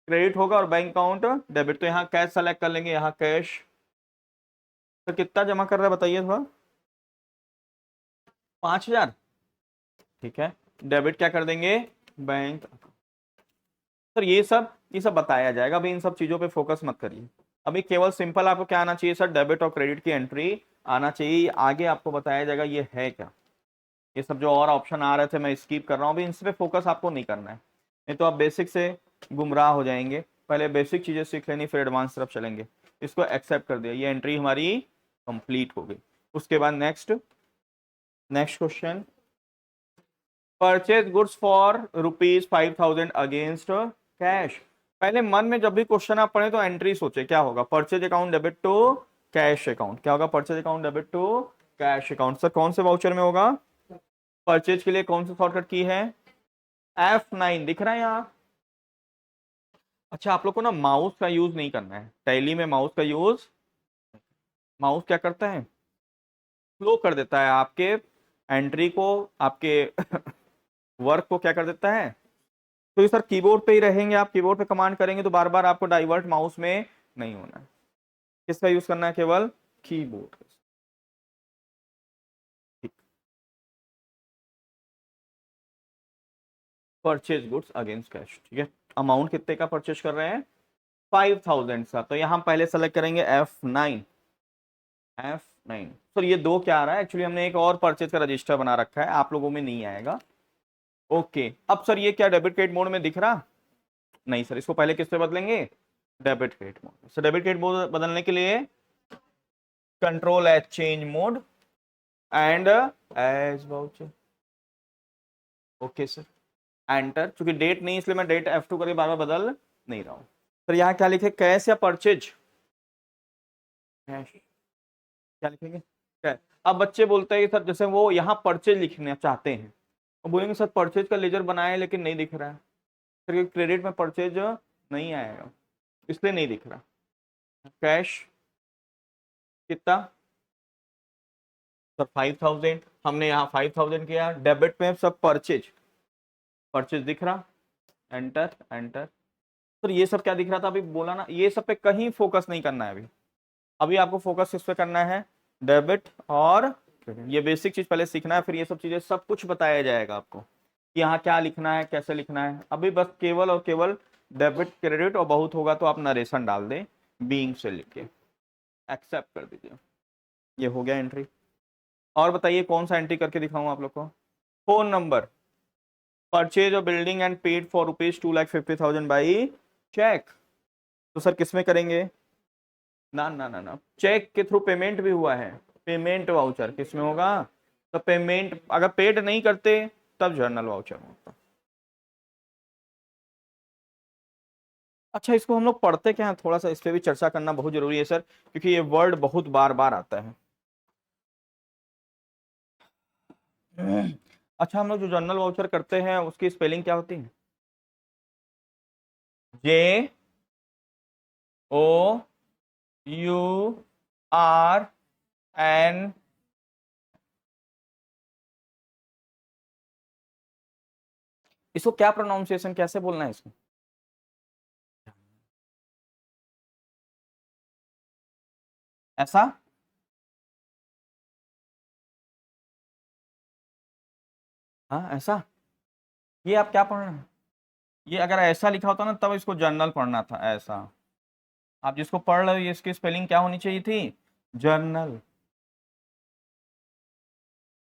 क्रेडिट होगा और बैंक अकाउंट डेबिट। तो यहाँ कैश सेलेक्ट कर लेंगे, यहाँ कैश। तो कितना जमा कर रहा है बताइए थोड़ा? 5,000। ठीक है, डेबिट क्या कर देंगे? बैंक। सर ये सब बताया जाएगा, अभी इन सब चीजों पे फोकस मत करिए। अभी केवल सिंपल आपको क्या आना चाहिए सर? डेबिट और क्रेडिट की एंट्री आना चाहिए। आगे आपको बताया जाएगा ये है क्या। ये सब जो और ऑप्शन आ रहे थे मैं स्किप कर रहा हूँ, अभी इन पे फोकस आपको नहीं करना है, नहीं तो आप बेसिक से गुमराह हो जाएंगे। पहले बेसिक चीजें सीख लेनी, फिर एडवांस तरफ चलेंगे। इसको एक्सेप्ट कर दिया, ये एंट्री हमारी कंप्लीट हो गई। उसके बाद next next question, purchase goods for ₹5,000 against cash. पहले मन में जब भी क्वेश्चन आप पढ़े तो एंट्री सोचे क्या होगा? Purchase account debit to cash account. क्या होगा? Purchase account debit to cash account. Sir कौन से वाउचर में होगा? परचेज के लिए कौन सी शॉर्टकट की है? F9 दिख रहा है यहाँ। अच्छा, आप लोग को ना माउस का यूज नहीं करना है टैली में। माउस का यूज, माउस क्या करता है? स्लो कर देता है आपके एंट्री को, आपके वर्क को क्या कर देता है? तो ये सर कीबोर्ड पे ही रहेंगे, आप कीबोर्ड पे कमांड करेंगे तो बार बार आपको डाइवर्ट माउस में नहीं होना है। किसका यूज करना है? केवल कीबोर्ड। ठीक, परचेज गुड्स अगेंस्ट कैश। ठीक है, अमाउंट कितने का परचेज कर रहे हैं? 5,000 का। तो यहां पहले सेलेक्ट करेंगे F9। F9 सर ये दो क्या आ रहा है? एक्चुअली हमने एक और परचेज का रजिस्टर बना रखा है, आप लोगों में नहीं आएगा। ओके, अब सर ये क्या डेबिट क्रेडिट मोड में दिख रहा? नहीं सर, इसको पहले किस पे बदलेंगे? Debit credit mode. Sir debit credit mode बदलने के लिए Ctrl+H change mode and as voucher. Okay sir, enter. चूंकि डेट नहीं इसलिए मैं डेट F2 करके बार बार बदल नहीं रहा हूं। सर यहाँ क्या लिखे? कैश या परचेज? कैश। क्या लिखेंगे? कैश। अब बच्चे बोलते हैं कि सर जैसे वो यहाँ परचेज लिखना चाहते हैं, वो बोलेंगे सर परचेज का लेजर बनाए लेकिन नहीं दिख रहा है। सर क्रेडिट में परचेज नहीं आएगा इसलिए नहीं दिख रहा। कैश कितना? सर 5,000। हमने यहाँ 5,000 किया। डेबिट में सब परचेज, परचेज दिख रहा। Enter enter. तो ये सब क्या दिख रहा था अभी बोला ना, ये सब पे कहीं फोकस नहीं करना है अभी। अभी आपको फोकस किस पे करना है, डेबिट और क्रेडिट। ये बेसिक चीज पहले सीखना है, फिर ये सब चीजें सब कुछ बताया जाएगा आपको कि यहाँ क्या लिखना है, कैसे लिखना है। अभी बस केवल और केवल डेबिट क्रेडिट, और बहुत होगा तो आप नरेशन डाल दें बीइंग से लिख के, एक्सेप्ट कर दीजिए। ये हो गया एंट्री। और बताइए कौन सा एंट्री करके दिखाऊं आप लोग को। Phone number, purchase of building and paid for ₹2,50,000 by cheque. तो सर किसमें करेंगे, ना ना ना ना, चेक के थ्रू पेमेंट भी हुआ है, पेमेंट वाउचर किसमें होगा, तो पेमेंट अगर पेड नहीं करते तब जर्नल वाउचर होता। अच्छा, इसको हम लोग पढ़ते क्या है, थोड़ा सा इस पे भी चर्चा करना बहुत जरूरी है सर, क्योंकि ये वर्ड बहुत बार बार आता है। अच्छा, हम लोग जो जर्नल वाउचर करते हैं उसकी स्पेलिंग क्या होती है, JOURN, इसको क्या प्रोनाउंसिएशन कैसे बोलना है इसको, ऐसा, हाँ ऐसा, ये आप क्या पढ़ रहे हैं, ये अगर ऐसा लिखा होता ना तब इसको जर्नल पढ़ना था, ऐसा। आप जिसको पढ़ रहे हो ये इसकी स्पेलिंग क्या होनी चाहिए थी, जर्नल।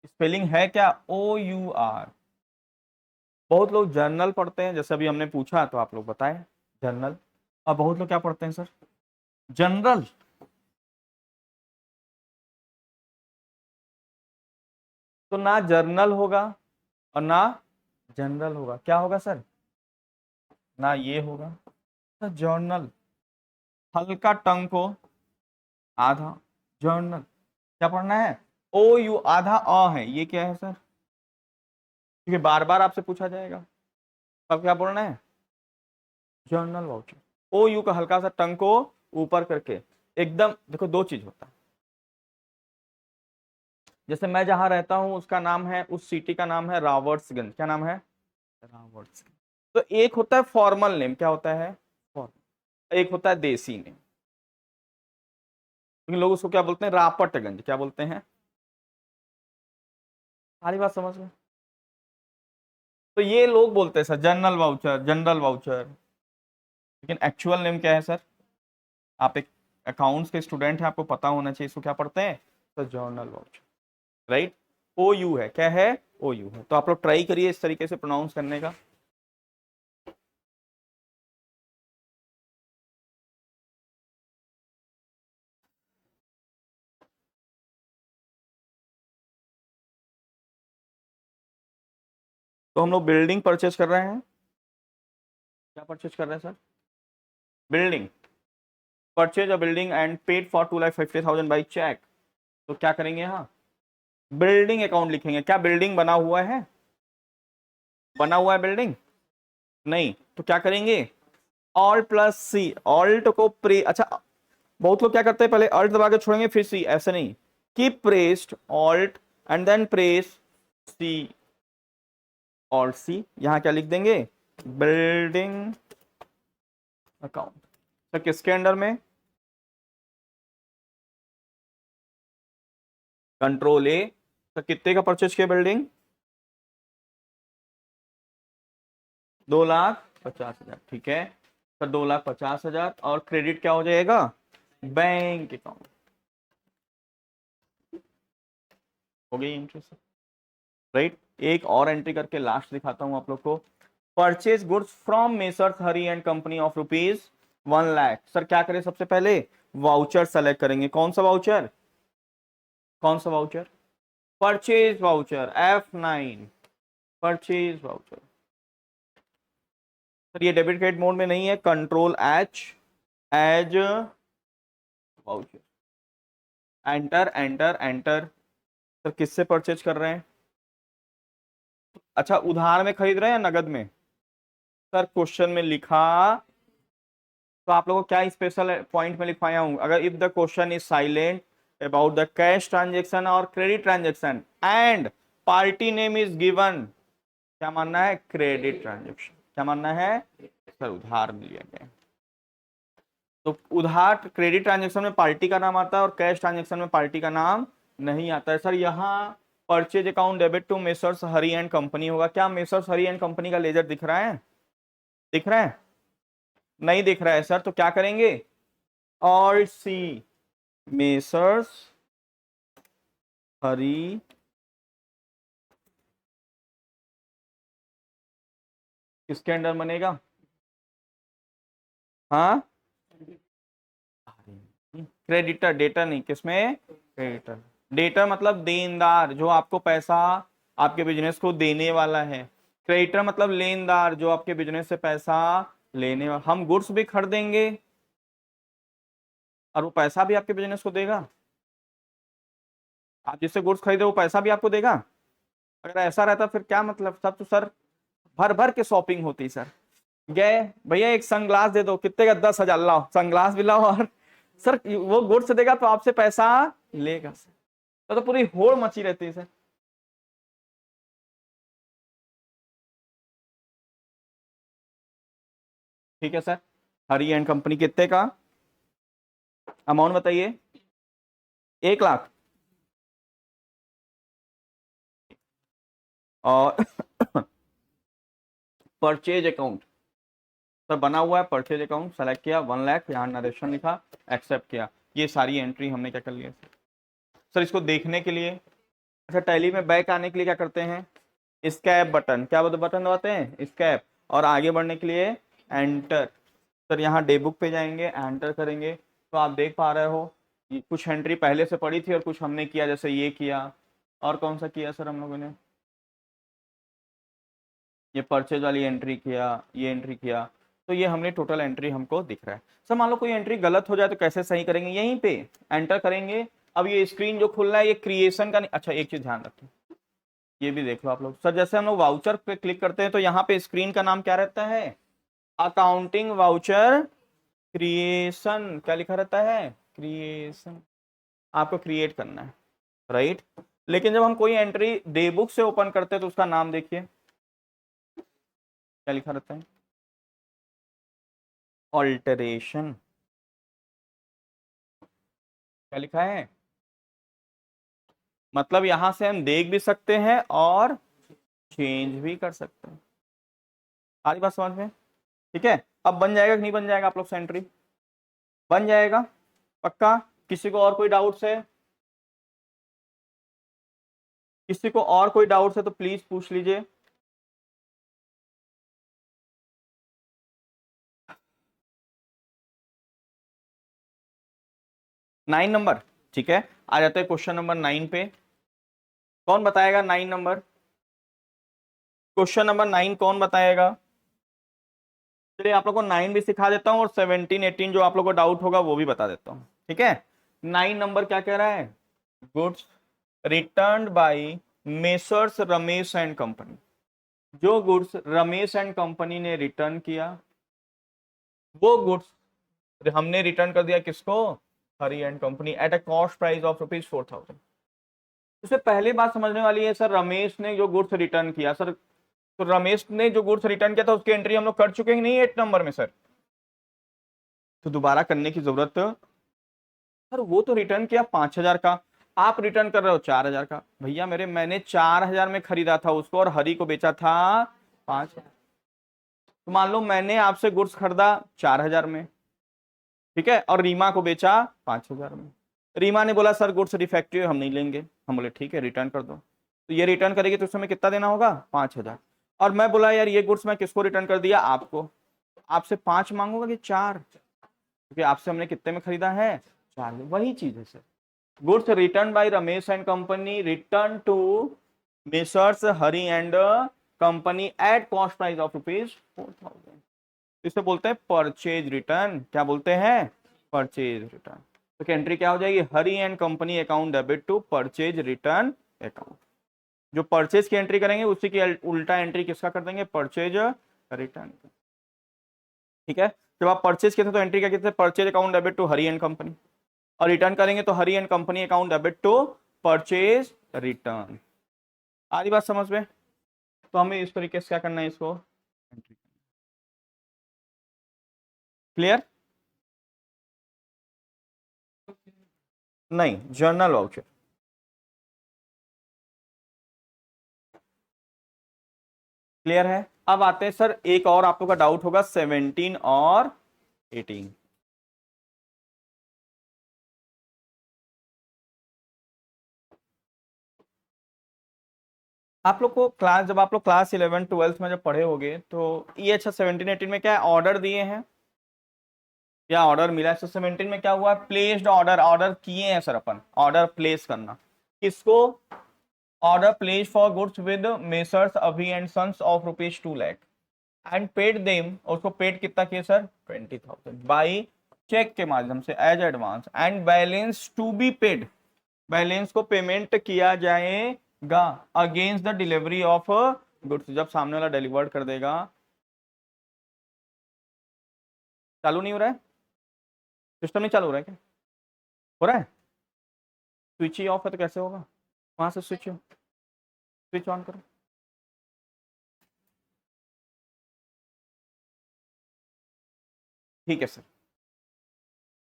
स्पेलिंग है क्या, OUR। बहुत लोग जर्नल पढ़ते हैं, जैसे अभी हमने पूछा तो आप लोग बताएं जर्नल। और बहुत लोग क्या पढ़ते हैं सर, जनरल। तो ना जर्नल होगा और ना जनरल होगा, क्या होगा सर, ना ये होगा, सर जर्नल, हल्का टंग को आधा, जर्नल। क्या पढ़ना है, OU, आधा है, ये क्या है सर, क्योंकि बार बार आपसे पूछा जाएगा। तब क्या बोलना है, जर्नल वाउचर। OU का हल्का सा टंग को ऊपर करके, एकदम देखो दो चीज होता है। जैसे मैं जहां रहता हूं उसका नाम है, उस सिटी का नाम है रावर्ट्सगंज, क्या नाम है, रावर्ट्सगंज। तो एक होता है फॉर्मल नेम, क्या होता है, फॉर्मल, एक होता है देसी नेम। लेकिन लोग उसको क्या बोलते हैं, रापटगंज, क्या बोलते हैं, सारी बात समझ में। तो ये लोग बोलते हैं sir general voucher, general voucher, लेकिन एक्चुअल नेम क्या है सर, आप एक अकाउंट्स के स्टूडेंट हैं, आपको पता होना चाहिए इसको क्या पढ़ते हैं, तो जर्नल वाउचर, राइट। OU है, क्या है, OU है। तो आप लोग ट्राई करिए इस तरीके से प्रोनाउंस करने का। तो हम लोग बिल्डिंग परचेज कर रहे हैं, क्या परचेज कर रहे हैं sir, building, purchase a building and paid for 2,50,000 by cheque. तो क्या करेंगे, यहाँ बिल्डिंग अकाउंट लिखेंगे। क्या बिल्डिंग बना हुआ है, बना हुआ है बिल्डिंग, नहीं, तो क्या करेंगे, ऑल्ट प्लस सी, ऑल्ट को प्रे, अच्छा बहुत लोग क्या करते हैं, पहले ऑल्ट दबा के छोड़ेंगे फिर सी, ऐसे नहीं, keep pressed alt and then press C, alt C, यहां क्या लिख देंगे, बिल्डिंग अकाउंट। तो किसके अंडर में, कंट्रोल A। तो कितने का परचेज किया बिल्डिंग, 2,50,000, ठीक है। तो 2,50,000, और क्रेडिट क्या हो जाएगा, बैंक अकाउंट, हो गई इंटरेस्ट, राइट। एक और एंट्री करके लास्ट दिखाता हूं आप लोग को, purchase goods from messrs Hari and company of ₹1,00,000। Sir क्या करें, सबसे पहले वाउचर सेलेक्ट करेंगे, कौन सा वाउचर, कौन सा voucher, purchase voucher, F9, purchase voucher. Sir ये डेबिट क्रेडिट मोड में नहीं है, control H, as voucher, enter enter enter. Sir किससे परचेज कर रहे हैं, अच्छा उधार में खरीद रहे हैं या नगद में, सर क्वेश्चन में लिखा, तो आप लोगों को क्या स्पेशल पॉइंट में लिखवाया हूं, अगर if the question is silent about the cash transaction और credit transaction and party name is given, क्या मानना है, क्रेडिट ट्रांजेक्शन, क्या मानना है, सर उधार लिया गया। तो उधार क्रेडिट ट्रांजैक्शन में पार्टी का नाम आता है और कैश ट्रांजैक्शन में पार्टी का नाम नहीं आता है। सर यहाँ purchase account debit to Messrs Hari and company होगा। क्या मेसर्स हरी एंड कंपनी का लेजर दिख रहा है? दिख रहा है? नहीं दिख रहा है सर, तो क्या करेंगे? ऑल्ट सी मेसर्स हरी किसके अंडर बनेगा? हाँ, क्रेडिटर। डेटर नहीं, किसमें? क्रेडिटर। डेटर मतलब देनदार, जो आपको पैसा आपके बिजनेस को देने वाला है। क्रेडिटर मतलब लेनदार, जो आपके बिजनेस से पैसा लेने वाला। हम गुड्स भी खरीदेंगे और वो पैसा भी आपके बिजनेस को देगा। आप जिससे गुड्स खरीदे वो पैसा भी आपको देगा। अगर ऐसा रहता फिर क्या मतलब, सब तो सर भर भर के शॉपिंग होती सर। गए भैया एक सनग्लास दे दो, कितने का? 10,000 लाओ, सनग्लास भी लाओ और सर वो गुड्स देगा तो आपसे पैसा लेगा सर। तो पूरी होड़ मची रहती है सर। ठीक है सर। हरी एंड कंपनी कितने का? अमाउंट बताइए। 1 लाख। और परचेज अकाउंट सर बना हुआ है। परचेज अकाउंट सेलेक्ट किया, 1 लाख, यहाँ नरेशन लिखा, एक्सेप्ट किया। ये सारी एंट्री हमने क्या कर लिया सर। इसको देखने के लिए, अच्छा टैली में बैक आने के लिए क्या करते हैं? स्कैप बटन। क्या बटन दबाते हैं? स्कैप। और आगे बढ़ने के लिए एंटर। सर यहाँ डे बुक पे जाएंगे, एंटर करेंगे तो आप देख पा रहे हो ये कुछ एंट्री पहले से पड़ी थी और कुछ हमने किया, जैसे ये किया। और कौन सा किया सर हम लोगों ने? ये परचेज वाली एंट्री किया, ये एंट्री किया। तो ये हमने टोटल एंट्री हमको दिख रहा है सर। मान लो कोई एंट्री गलत हो जाए तो कैसे सही करेंगे? यहीं पे एंटर करेंगे। अब ये स्क्रीन जो खुल रहा है ये क्रिएशन का नहीं। अच्छा एक चीज ध्यान रखें, ये भी देख लो आप लोग सर। जैसे हम लोग वाउचर पे क्लिक करते हैं तो यहाँ पे स्क्रीन का नाम क्या रहता है? Accounting voucher creation. क्या लिखा रहता है? क्रिएशन। आपको क्रिएट करना है, राइट। लेकिन जब हम कोई एंट्री डे बुक से ओपन करते हैं तो उसका नाम देखिए क्या लिखा रहता है? ऑल्टरेशन। क्या लिखा है? मतलब यहां से हम देख भी सकते हैं और चेंज भी कर सकते हैं। सारी बात समझ में? ठीक है। अब बन जाएगा कि नहीं बन जाएगा आप लोग से एंट्री? बन जाएगा पक्का? किसी को और कोई डाउट्स है? किसी को और कोई डाउट्स है तो प्लीज पूछ लीजिए। 9 नंबर। ठीक है, आ जाते हैं क्वेश्चन नंबर 9 पे। कौन बताएगा 9 नंबर? क्वेश्चन नंबर 9 कौन बताएगा? चलिए आप लोग को 9 भी सिखा देता हूँ और 17 18 जो आप लोग को डाउट होगा वो भी बता देता हूँ। ठीक है। 9 नंबर क्या कह रहा है? Goods return by messrs Ramesh and company. जो गुड्स रमेश एंड कंपनी ने रिटर्न किया वो गुड्स हमने रिटर्न कर दिया किसको? Hari and company at a cost price of ₹4,000। इससे पहले बात समझने वाली है सर, रमेश ने जो गुड्स रिटर्न किया सर, तो रमेश ने जो गुड्स रिटर्न किया था उसकी एंट्री हम लोग कर चुके हैं नहीं 8 नंबर में सर? तो दोबारा करने की जरूरत? सर वो तो रिटर्न किया 5,000 का, आप रिटर्न कर रहे हो 4,000 का। भैया मैंने 4,000 में खरीदा था उसको और हरी को बेचा था 5,000। तो मान लो मैंने आपसे गुड्स खरीदा 4,000 में, ठीक है, और रीमा को बेचा 5,000 में। रीमा ने बोला सर गुड्स डिफेक्टिव हम नहीं लेंगे। हम बोले ठीक है रिटर्न कर दो। तो ये रिटर्न करेगी तो उसमें कितना देना होगा? 5,000। और मैं बोला यार ये गुड्स मैं किसको रिटर्न कर दिया? आपको। आपसे 5 मांगूंगा कि 4? क्योंकि आपसे हमने कितने में खरीदा है? 4 में। वही चीज है sir. Goods return by Ramesh and company return to Messrs Hari and company at cost price of ₹4,000। इसे बोलते हैं परचेज रिटर्न। क्या बोलते हैं? Purchase return. तो एंट्री क्या हो जाएगी? Hari and company account debit to purchase return account. जो परचेज की एंट्री करेंगे उसी की उल्टा एंट्री किसका कर देंगे? Purchase return. ठीक है। जब आप परचेज किए थे तो एंट्री क्या कहते हैं? Purchase account debit to Hari and company. और रिटर्न करेंगे तो Hari and company account debit to purchase return. आधी बात समझ में? तो हमें इस तरीके से क्या करना है इसको क्लियर? नहीं, जर्नल वाउचर। क्लियर है? अब आते हैं सर, एक और आप लोग का डाउट होगा 17 और 18। आप लोग को क्लास, जब आप लोग क्लास 11 12 में जब पढ़े होगे तो ये अच्छा 17 18 में क्या ऑर्डर दिए हैं, क्या ऑर्डर मिला है? 17 में क्या हुआ? प्लेस्ड ऑर्डर, ऑर्डर किए हैं सर अपन, ऑर्डर प्लेस करना। किसको? Order place for goods with messrs Abhi and sons of ₹2 lakh and paid them, उसको पेड कितना किया सर? 20,000 बाई चेक के माध्यम से as advance and balance to be paid, balance को पेमेंट किया जाएगा against the delivery of goods, जब सामने वाला डिलीवर्ड कर देगा। चालू नहीं हो रहा है? सिस्टम नहीं चालू हो रहा है क्या? हो रहा है? स्विच ही ऑफ है तो कैसे होगा? वहां से स्विच स्विच ऑन करो। ठीक है sir,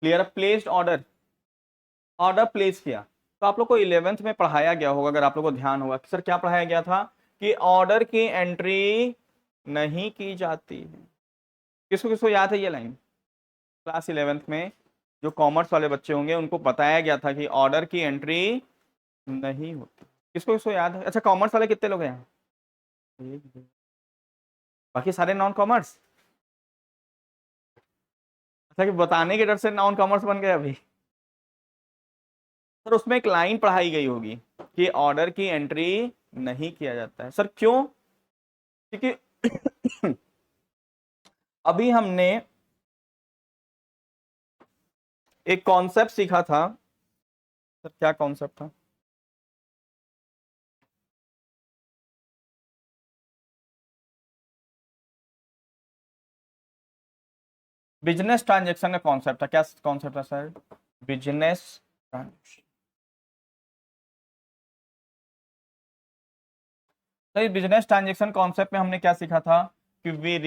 clear. Placed order, order place किया, तो आप लोग को 11th में पढ़ाया गया होगा, अगर आप लोग को ध्यान होगा कि सर क्या पढ़ाया गया था कि ऑर्डर की एंट्री नहीं की जाती है। किसको किसको याद है ये लाइन? क्लास 11th में जो कॉमर्स वाले बच्चे होंगे उनको बताया गया था कि ऑर्डर की एंट्री नहीं होती। किसको किसको याद है? अच्छा, कॉमर्स वाले कितने लोग हैं? एक, दो, बाकी सारे नॉन कॉमर्स? अच्छा, कि बताने के डर से नॉन कॉमर्स बन गए अभी? सर उसमें एक लाइन पढ़ाई गई होगी कि ऑर्डर की एंट्री नहीं किया जाता है। सर क्यों? क्योंकि अभी हमने एक कॉन्सेप्ट सीखा था। सर क्या कॉन्सेप्ट था? बिजनेस ट्रांजेक्शन का कॉन्सेप्ट था। क्या कॉन्सेप्ट था सर? Business transaction. तो इस बिजनेस ट्रांजेक्शन कॉन्सेप्ट में हमने क्या सीखा था कि we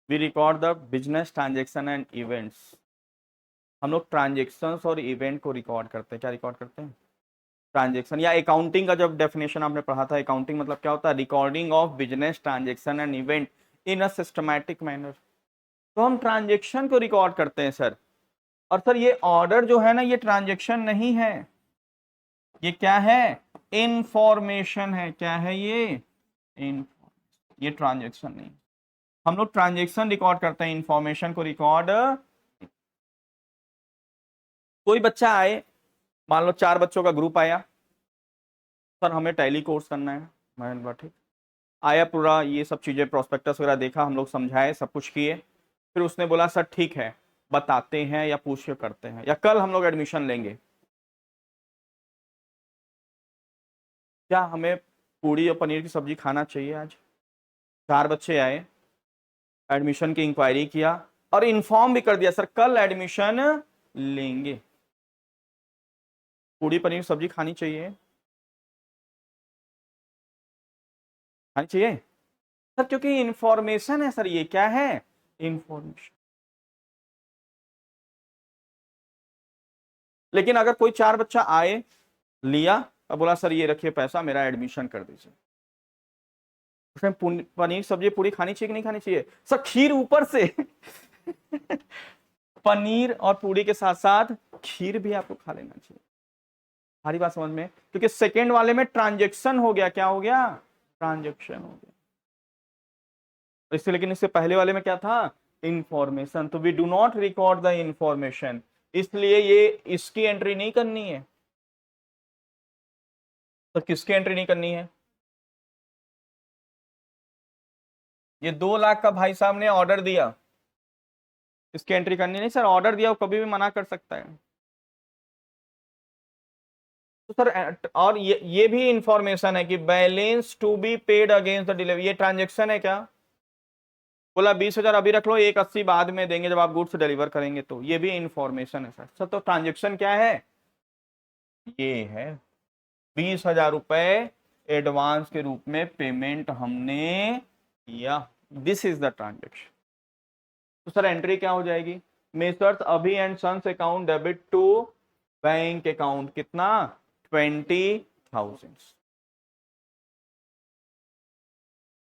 record the business transaction and events. हम लोग ट्रांजेक्शन्स और इवेंट को रिकॉर्ड करते हैं। क्या रिकॉर्ड करते हैं? ट्रांजेक्शन। या अकाउंटिंग का जब डेफिनेशन आपने पढ़ा था, अकाउंटिंग मतलब क्या होता है? Recording of business transaction and event in a systematic manner. तो हम ट्रांजेक्शन को रिकॉर्ड करते हैं सर। और सर ये ऑर्डर जो है ना, ये ट्रांजेक्शन नहीं है, ये क्या है? इंफॉर्मेशन है। क्या है ये? इन ये ट्रांजेक्शन नहीं। हम लोग ट्रांजेक्शन रिकॉर्ड करते हैं, इंफॉर्मेशन को रिकॉर्ड। कोई बच्चा आए, मान लो 4 बच्चों का ग्रुप आया, सर हमें टैली कोर्स करना है। मैंने बोला ठीक। आया, पूरा ये सब चीजें प्रोस्पेक्टस वगैरह देखा, हम लोग समझाए, सब कुछ किए। फिर उसने बोला सर ठीक है, बताते हैं या पूछ के करते हैं, या कल हम लोग एडमिशन लेंगे। क्या हमें पूड़ी और पनीर की सब्जी खाना चाहिए आज? 4 बच्चे आए, एडमिशन की इंक्वायरी किया और इन्फॉर्म भी कर दिया सर कल एडमिशन लेंगे। पूड़ी पनीर सब्जी खानी चाहिए, खानी चाहिए सर, क्योंकि इंफॉर्मेशन है सर। ये क्या है? इंफॉर्मेशन। लेकिन अगर कोई 4 बच्चा आए, लिया और बोला सर ये रखिए पैसा, मेरा एडमिशन कर दीजिए, उसमें पनीर सब्जी पूरी खानी चाहिए कि नहीं खानी चाहिए? सर खीर ऊपर से पनीर और पूरी के साथ साथ खीर भी आपको खा लेना चाहिए। सारी बात समझ में? क्योंकि सेकेंड वाले में ट्रांजेक्शन हो गया। क्या हो गया? ट्रांजेक्शन हो गया। इससे, लेकिन इससे पहले वाले में क्या था? इंफॉर्मेशन। तो we do not record the information, इसलिए ये इसकी एंट्री नहीं करनी है। तो किसकी एंट्री नहीं करनी है? ये 2 लाख का भाई साहब ने ऑर्डर दिया, इसकी एंट्री करनी नहीं सर। ऑर्डर दिया वो कभी भी मना कर सकता है। तो सर और ये भी इंफॉर्मेशन है कि balance to be paid against the delivery, ये ट्रांजेक्शन है क्या? बोला 20,000 अभी रख लो, 180 बाद में देंगे जब आप गुड्स डिलीवर करेंगे, तो ये भी इंफॉर्मेशन है सर। तो ट्रांजेक्शन क्या है? ये है 20,000 रुपए एडवांस के रूप में पेमेंट हमने किया। This is the transaction. तो सर एंट्री क्या हो जाएगी, Messrs Abhi and sons account debit to bank account कितना 20,000।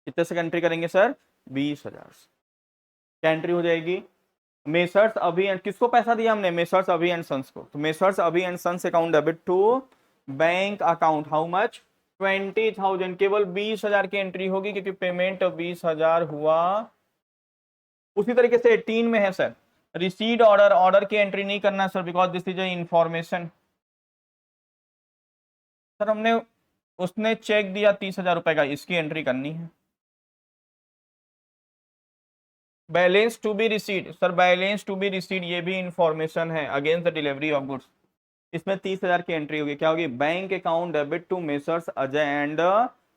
कितने से एंट्री करेंगे सर 20,000। क्या एंट्री हो जाएगी, मेसर्स अभी एंड किसको पैसा दिया हमने, मेसर्स अभी एंड सन्स को, तो Messrs Abhi and sons account debit to bank account how much 20,000, केवल 20,000 की एंट्री होगी क्योंकि पेमेंट 20,000 हुआ। उसी तरीके से 18 में है सर, रिसीड ऑर्डर, ऑर्डर की एंट्री नहीं करना sir because this is a information. Sir हमने उसने चेक दिया 30,000 रुपए का, इसकी एंट्री करनी है। Balance to be received, sir balance to be received ये भी इंफॉर्मेशन है against the delivery of goods, इसमें 30,000 की एंट्री होगी, क्या होगी, bank account debit to Messrs Ajay and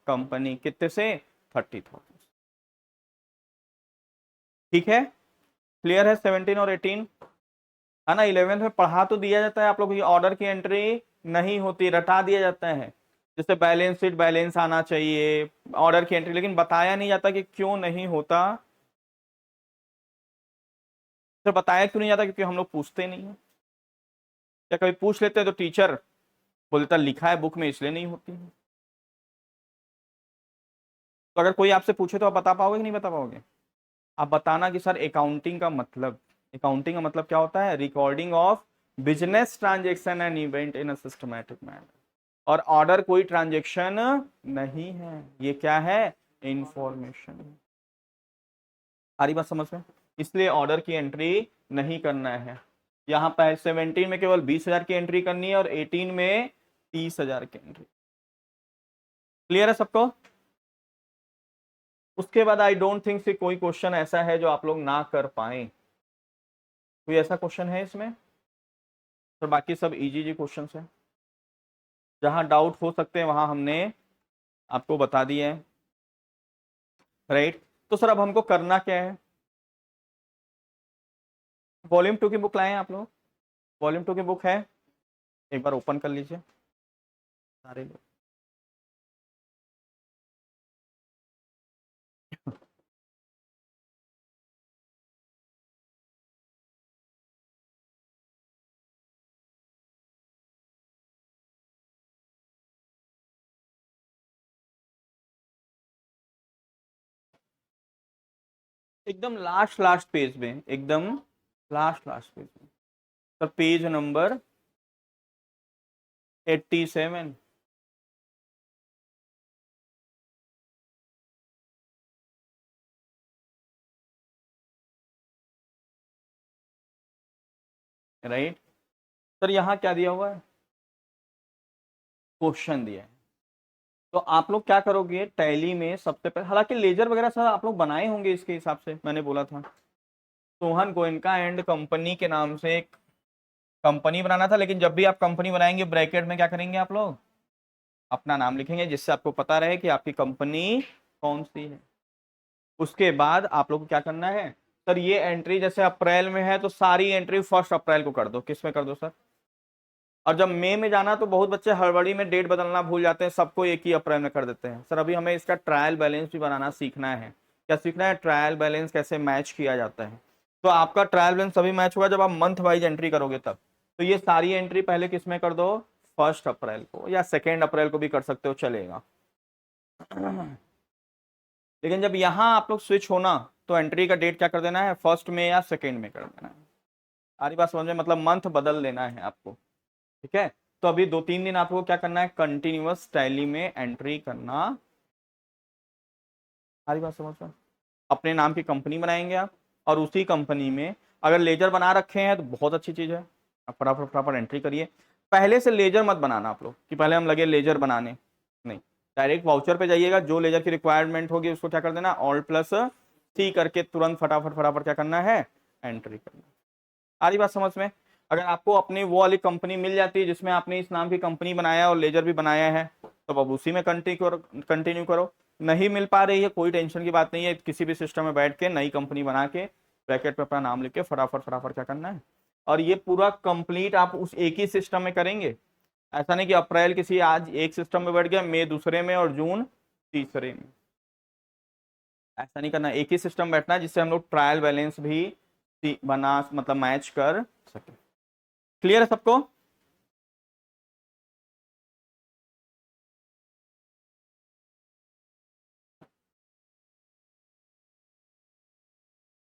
company, कितने से 30,000। ठीक है, क्लियर है 17 और 18 है ना। 11th में पढ़ा तो दिया जाता है आप लोग, ऑर्डर की एंट्री नहीं होती, रटा दिया जाता है, जैसे बैलेंस शीट बैलेंस आना चाहिए, ऑर्डर की एंट्री, लेकिन बताया नहीं जाता कि क्यों नहीं होता। तो बताया क्यों नहीं जाता, क्योंकि हम लोग पूछते नहीं है, या कभी पूछ लेते हैं तो टीचर बोलता लिखा है बुक में इसलिए नहीं होती है। तो अगर कोई आपसे पूछे तो आप बता पाओगे कि नहीं बता पाओगे, आप बताना कि सर अकाउंटिंग का मतलब, अकाउंटिंग का मतलब क्या होता है, recording of business transaction and event in a systematic manner, और ऑर्डर कोई ट्रांजेक्शन नहीं है, ये क्या है, इंफॉर्मेशन। आ रही बात समझ में, इसलिए ऑर्डर की एंट्री नहीं करना है। यहाँ पर 17 में केवल 20,000 की एंट्री करनी है और 18 में 30,000 की एंट्री। क्लियर है सबको। उसके बाद आई डोंट थिंक से कोई क्वेश्चन ऐसा है जो आप लोग ना कर पाए, कोई ऐसा क्वेश्चन है इसमें, तो बाकी सब इजी जी क्वेश्चन है, जहां डाउट हो सकते हैं वहां हमने आपको बता दिया है, राइट। तो सर अब हमको करना क्या है, वॉल्यूम 2 की बुक लाए हैं आप लोग, वॉल्यूम 2 की बुक है, एक बार ओपन कर लीजिए सारे लोग। एकदम लास्ट लास्ट पेज में, एकदम लास्ट लास्ट पेज में, sir page number 87, right. Sir यहाँ क्या दिया हुआ है, क्वेश्चन दिया है, तो आप लोग क्या करोगे टैली में सबसे पहले, हालांकि लेजर वगैरह सर आप लोग बनाए होंगे इसके हिसाब से, मैंने बोला था सोहन गोयनका एंड कंपनी के नाम से एक कंपनी बनाना था, लेकिन जब भी आप कंपनी बनाएंगे ब्रैकेट में क्या करेंगे आप लोग, अपना नाम लिखेंगे जिससे आपको पता रहे कि आपकी कंपनी कौन सी है। उसके बाद आप लोग को क्या करना है, सर ये एंट्री जैसे अप्रैल में है तो सारी एंट्री 1 अप्रैल को कर दो, किस में कर दो सर, और जब मई में जाना तो बहुत बच्चे हड़बड़ी में डेट बदलना भूल जाते हैं, सबको 1 ही अप्रैल में कर देते हैं। सर अभी हमें इसका ट्रायल बैलेंस भी बनाना सीखना है, क्या सीखना है, ट्रायल बैलेंस कैसे मैच किया जाता है। तो आपका ट्रायल बैलेंस तभी मैच होगा जब आप मंथ वाइज एंट्री करोगे तब, तो ये सारी एंट्री पहले किस में कर दो, 1 अप्रैल को, या 2 अप्रैल को भी कर सकते हो चलेगा। लेकिन जब यहाँ आप लोग स्विच होना तो एंट्री का डेट क्या कर देना है, 1 में या 2 में कर देना है। सारी बात समझ में, मतलब मंथ बदल लेना है आपको, ठीक है। तो अभी 2-3 दिन आपको क्या करना है, कंटिन्यूअस टैली में एंट्री करना। सारी बात समझ में, अपने नाम की कंपनी बनाएंगे आप, और उसी कंपनी में अगर लेजर बना रखे हैं तो बहुत अच्छी चीज है, आप फटाफट फटाफट एंट्री करिए। पहले से लेजर मत बनाना आप लोग कि पहले हम लगे लेजर बनाने, नहीं, डायरेक्ट वाउचर पे जाइएगा, जो लेजर की रिक्वायरमेंट होगी उसको क्या कर देना, Alt+C करके तुरंत फटाफट फटाफट क्या करना है, एंट्री करना। आ रही बात समझ में। अगर आपको अपनी वो वाली कंपनी मिल जाती है जिसमें आपने इस नाम की कंपनी बनाया और लेजर भी बनाया है, तो अब उसी में कंटिन्यू करो। नहीं मिल पा रही है कोई टेंशन की बात नहीं है, किसी भी सिस्टम में बैठ के नई कंपनी बना के ब्रैकेट पे अपना नाम लिख के फटाफट फटाफट क्या करना है, और ये पूरा कंप्लीट आप उस एक ही सिस्टम में करेंगे। ऐसा नहीं कि अप्रैल किसी आज एक सिस्टम में बैठ गया, मई दूसरे में और जून तीसरे में, ऐसा नहीं करना, एक ही सिस्टम बैठना है जिससे हम लोग ट्रायल बैलेंस भी बना मतलब मैच कर सके। क्लियर है सबको?